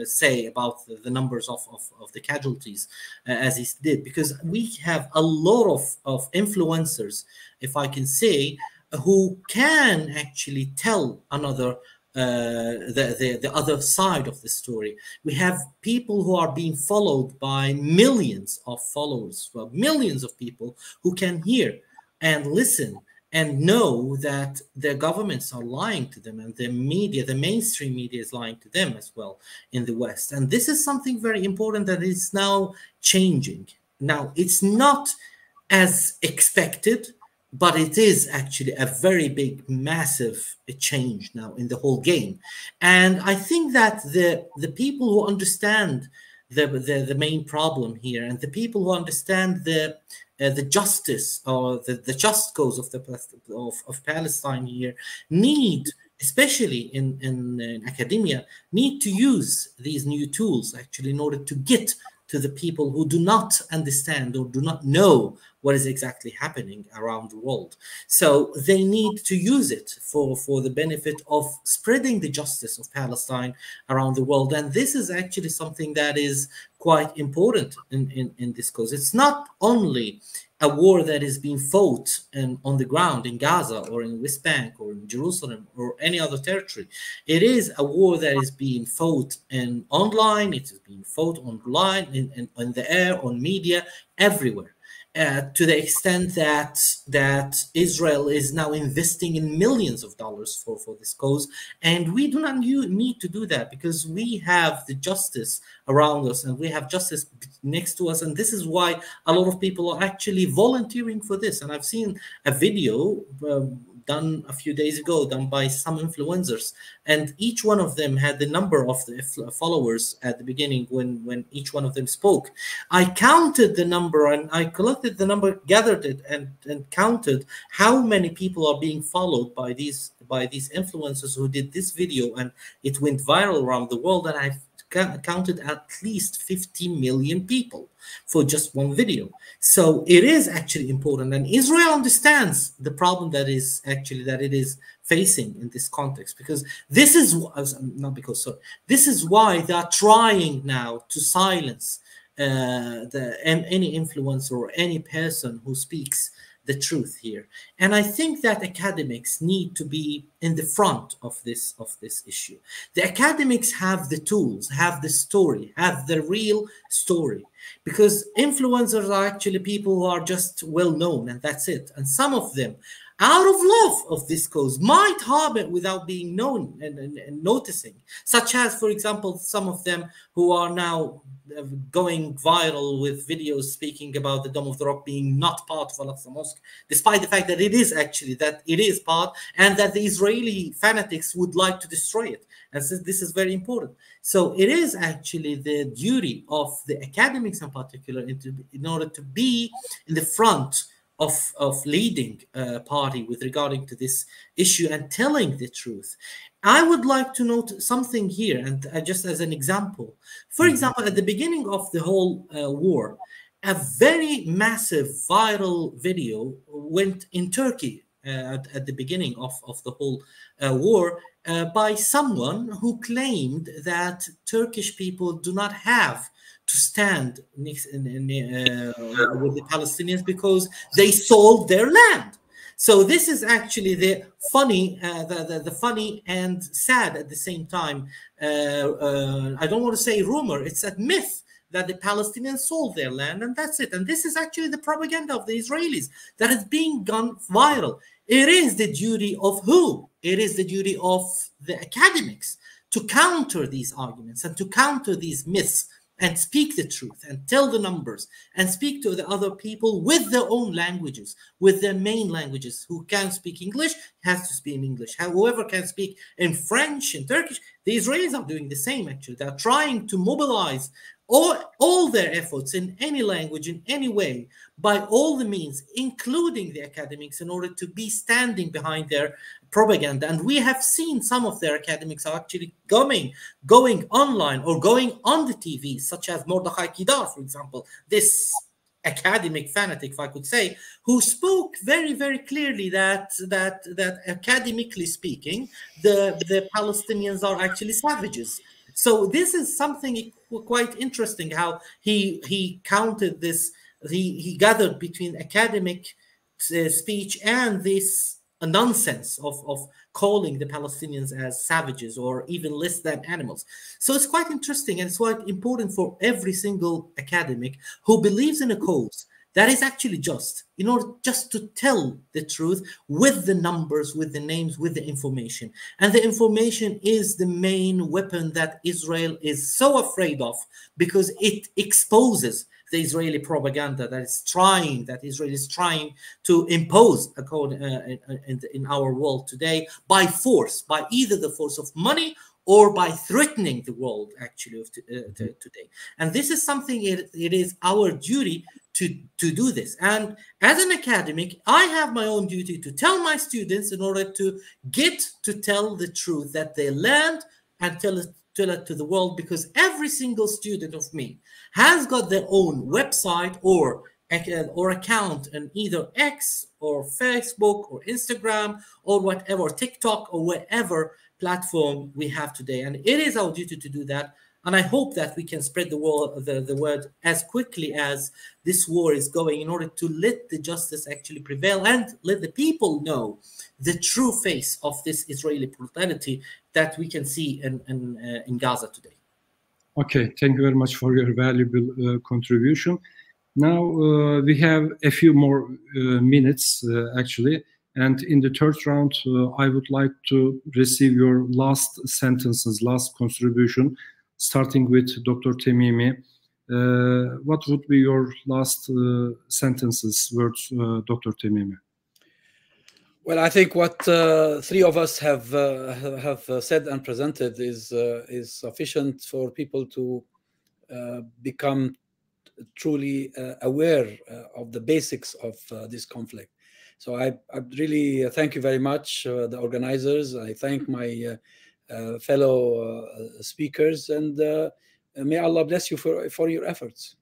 say about the numbers of the casualties as he did, because we have a lot of influencers, if I can say, who can actually tell another the other side of the story. We have people who are being followed by millions of followers, well, millions of people who can hear and listen and know that their governments are lying to them, and the media, the mainstream media, is lying to them as well in the West. And this is something very important that is now changing. Now, it's not as expected, but it is actually a very big, massive change now in the whole game. And I think that the people who understand the main problem here, and the people who understand the justice or the just cause of Palestine here, need, especially in academia, need to use these new tools actually in order to get to the people who do not understand or do not know what is exactly happening around the world. So they need to use it for the benefit of spreading the justice of Palestine around the world. And this is actually something that is quite important in this cause. It's not only a war that is being fought on the ground in Gaza or in West Bank or in Jerusalem or any other territory. It is a war that is being fought online. It is being fought online, in the air, on media, everywhere. To the extent that Israel is now investing in millions of dollars for this cause. And we do not need to do that, because we have the justice around us and we have justice next to us. And this is why a lot of people are actually volunteering for this. And I've seen a video done a few days ago, done by some influencers, and each one of them had the number of the followers at the beginning when each one of them spoke. I counted the number, and I collected the number, gathered it, and counted how many people are being followed by these influencers who did this video, and it went viral around the world. And I counted at least 50 million people for just one video. So it is actually important, and Israel understands the problem that it is facing in this context, because this is this is why they are trying now to silence any influencer or any person who speaks the truth here. And I think that academics need to be in the front of this issue. The academics have the tools, have the story, have the real story, because influencers are actually people who are just well known, and that's it. And some of them, out of love of this cause, might harm it without being known and noticing, such as, for example, some of them who are now going viral with videos speaking about the Dome of the Rock being not part of Al-Aqsa Mosque, despite the fact that it is part, and that the Israeli fanatics would like to destroy it. And so this is very important. So it is actually the duty of the academics in particular in order to be in the front of leading party with regarding to this issue and telling the truth. I would like to note something here, and just as an example. For example, at the beginning of the whole war, a very massive viral video went in Turkey at the beginning of the whole war by someone who claimed that Turkish people do not have to stand with the Palestinians because they sold their land. So this is actually the funny, the funny and sad at the same time. I don't want to say rumor; it's a myth that the Palestinians sold their land, and that's it. And this is actually the propaganda of the Israelis that is being gone viral. It is the duty of who? It is the duty of the academics to counter these arguments and to counter these myths, and speak the truth and tell the numbers and speak to the other people with their own languages, with their main languages. Who can speak English has to speak in English. Whoever can speak in French, in Turkish, the Israelis are doing the same actually. They're trying to mobilize all their efforts in any language, in any way, by all the means, including the academics, in order to be standing behind their propaganda. And we have seen some of their academics are actually going online or going on the TV, such as Mordechai Kidar, for example, this academic fanatic, if I could say, who spoke very, very clearly that academically speaking, the Palestinians are actually savages. So this is something quite interesting, how he counted this, he gathered between academic speech and this nonsense of calling the Palestinians as savages or even less than animals. So it's quite interesting, and it's quite important for every single academic who believes in a cause that is actually just, in order just to tell the truth with the numbers, with the names, with the information. And the information is the main weapon that Israel is so afraid of, because it exposes the Israeli propaganda that Israel is trying to impose in our world today by force, by either the force of money or by threatening the world actually of today. And this is something it is our duty to do this. And as an academic, I have my own duty to tell my students in order to get to tell the truth that they learned and tell it to the world, because every single student of me has got their own website or account in either X or Facebook or Instagram or whatever, TikTok or whatever platform we have today. And it is our duty to do that. And I hope that we can spread the word as quickly as this war is going, in order to let the justice actually prevail and let the people know the true face of this Israeli brutality that we can see in Gaza today. Okay, thank you very much for your valuable contribution. Now we have a few more minutes actually, and in the third round I would like to receive your last sentences, last contribution, starting with Dr. Tamimi. What would be your last sentences, words, Dr. Tamimi? Well, I think what three of us have said and presented is sufficient for people to become truly aware of the basics of this conflict. So I really thank you very much, the organizers. I thank my fellow speakers, and may Allah bless you for your efforts.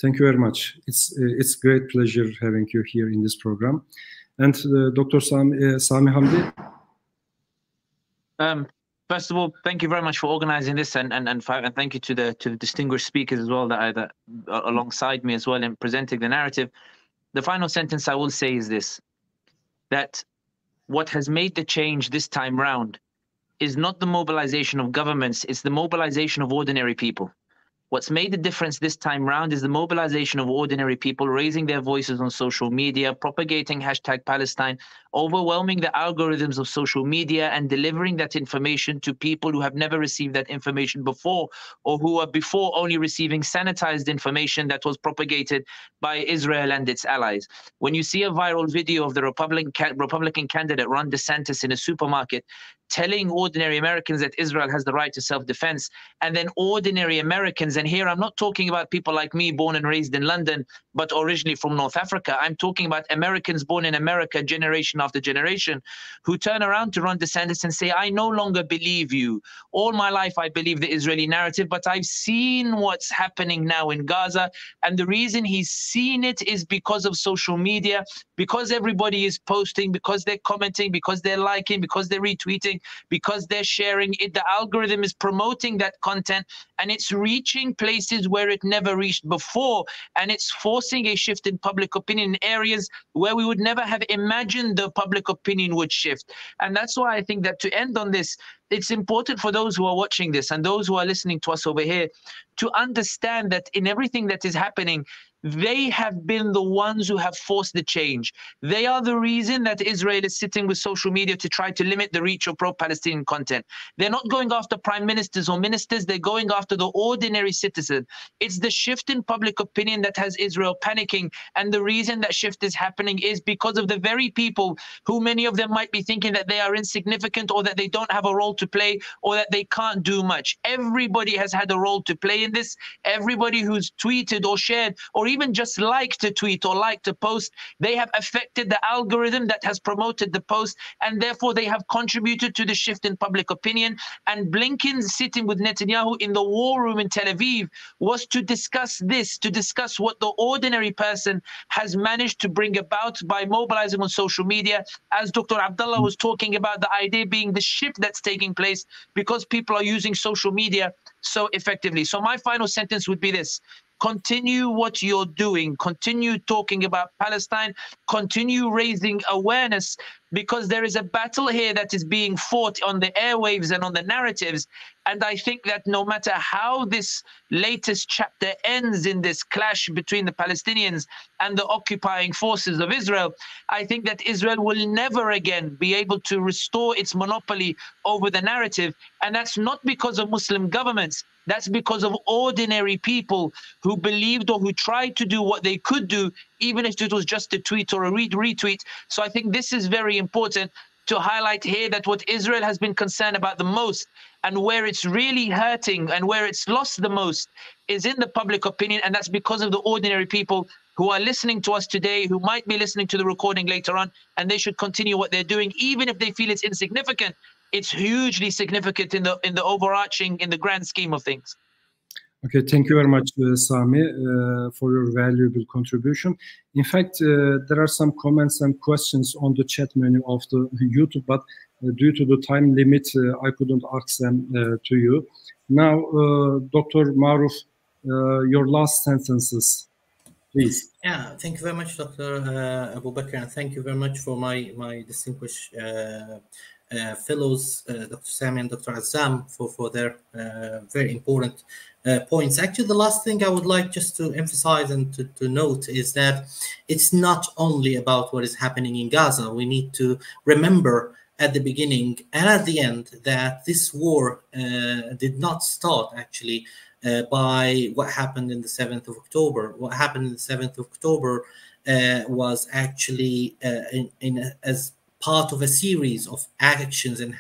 Thank you very much. It's great pleasure having you here in this program. And Dr. Sami Hamdi. First of all, thank you very much for organizing this, and thank you to the distinguished speakers as well that alongside me as well in presenting the narrative. The final sentence I will say is this: that what has made the change this time round is not the mobilization of governments, it's the mobilization of ordinary people. What's made the difference this time round is the mobilization of ordinary people, raising their voices on social media, propagating #Palestine, overwhelming the algorithms of social media and delivering that information to people who have never received that information before, or who are before only receiving sanitized information that was propagated by Israel and its allies. When you see a viral video of the Republican candidate Ron DeSantis in a supermarket telling ordinary Americans that Israel has the right to self-defense, and then ordinary Americans, and here I'm not talking about people like me born and raised in London, but originally from North Africa. I'm talking about Americans born in America generation after generation, who turn around to Ron DeSantis and say, I no longer believe you. All my life I believe the Israeli narrative, but I've seen what's happening now in Gaza. And the reason he's seen it is because of social media, because everybody is posting, because they're commenting, because they're liking, because they're retweeting, because they're sharing it. The algorithm is promoting that content, and it's reaching places where it never reached before, and it's forcing a shift in public opinion in areas where we would never have imagined the public opinion would shift. And that's why I think that, to end on this, it's important for those who are watching this and those who are listening to us over here to understand that in everything that is happening, they have been the ones who have forced the change. They are the reason that Israel is sitting with social media to try to limit the reach of pro-Palestinian content. They're not going after prime ministers or ministers, they're going after the ordinary citizen. It's the shift in public opinion that has Israel panicking, and the reason that shift is happening is because of the very people who, many of them might be thinking that they are insignificant or that they don't have a role to play or that they can't do much. Everybody has had a role to play in this. Everybody who's tweeted or shared or even just liked a tweet or liked a post, they have affected the algorithm that has promoted the post, and therefore they have contributed to the shift in public opinion. And Blinken sitting with Netanyahu in the war room in Tel Aviv was to discuss this, to discuss what the ordinary person has managed to bring about by mobilizing on social media, as Dr. Abdullah was talking about, the idea being the shift that's taking place because people are using social media so effectively. So my final sentence would be this: continue what you're doing, continue talking about Palestine, continue raising awareness, because there is a battle here that is being fought on the airwaves and on the narratives. And I think that no matter how this latest chapter ends in this clash between the Palestinians and the occupying forces of Israel, I think that Israel will never again be able to restore its monopoly over the narrative. And that's not because of Muslim governments. That's because of ordinary people who believed or who tried to do what they could do, even if it was just a tweet or a retweet. So I think this is very important to highlight here, that what Israel has been concerned about the most and where it's really hurting and where it's lost the most is in the public opinion. And that's because of the ordinary people who are listening to us today, who might be listening to the recording later on, and they should continue what they're doing, even if they feel it's insignificant. It's hugely significant in the overarching, in the grand scheme of things. Okay, thank you very much, Sami, for your valuable contribution. In fact, there are some comments and questions on the chat menu of the YouTube, but due to the time limit, I couldn't ask them to you. Now, Dr. Ma'rouf, your last sentences, please. Yeah, thank you very much, Dr. Ebubekir, and thank you very much for my distinguished fellows, Dr. Sami and Dr. Azzam, for their very important points. Actually, the last thing I would like just to emphasize and to note is that it's not only about what is happening in Gaza. We need to remember at the beginning and at the end that this war did not start actually by what happened in the 7th of October. What happened in the 7th of October was actually as part of a series of actions and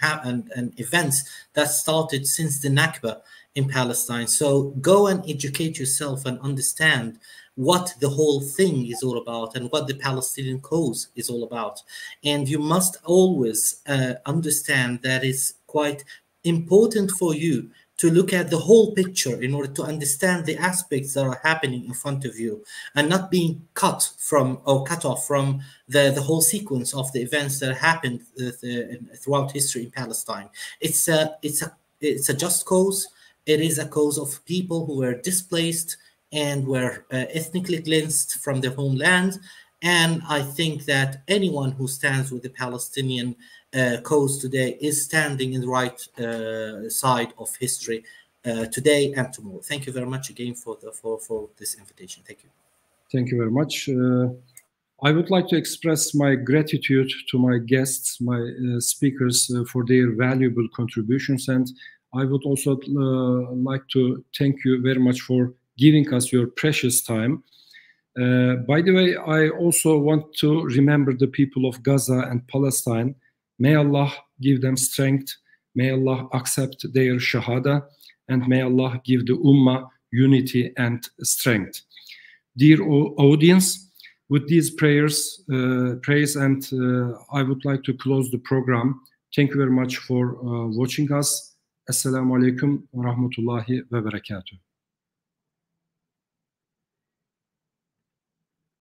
events that started since the Nakba in Palestine. So go and educate yourself and understand what the whole thing is all about and what the Palestinian cause is all about. And you must always understand that it's quite important for you to look at the whole picture in order to understand the aspects that are happening in front of you and not being cut off from the whole sequence of the events that happened throughout history in Palestine. It's a just cause. It is a cause of people who were displaced and were ethnically cleansed from their homeland. And I think that anyone who stands with the Palestinian cause today is standing in the right side of history today and tomorrow. Thank you very much again for this invitation. Thank you. Thank you very much. I would like to express my gratitude to my guests, my speakers, for their valuable contributions. And I would also like to thank you very much for giving us your precious time. By the way, I also want to remember the people of Gaza and Palestine. May Allah give them strength. May Allah accept their shahada. And may Allah give the Ummah unity and strength. Dear audience, with these prayers, and I would like to close the program. Thank you very much for watching us. Assalamu alaikum wa rahmatullahi wa barakatuh.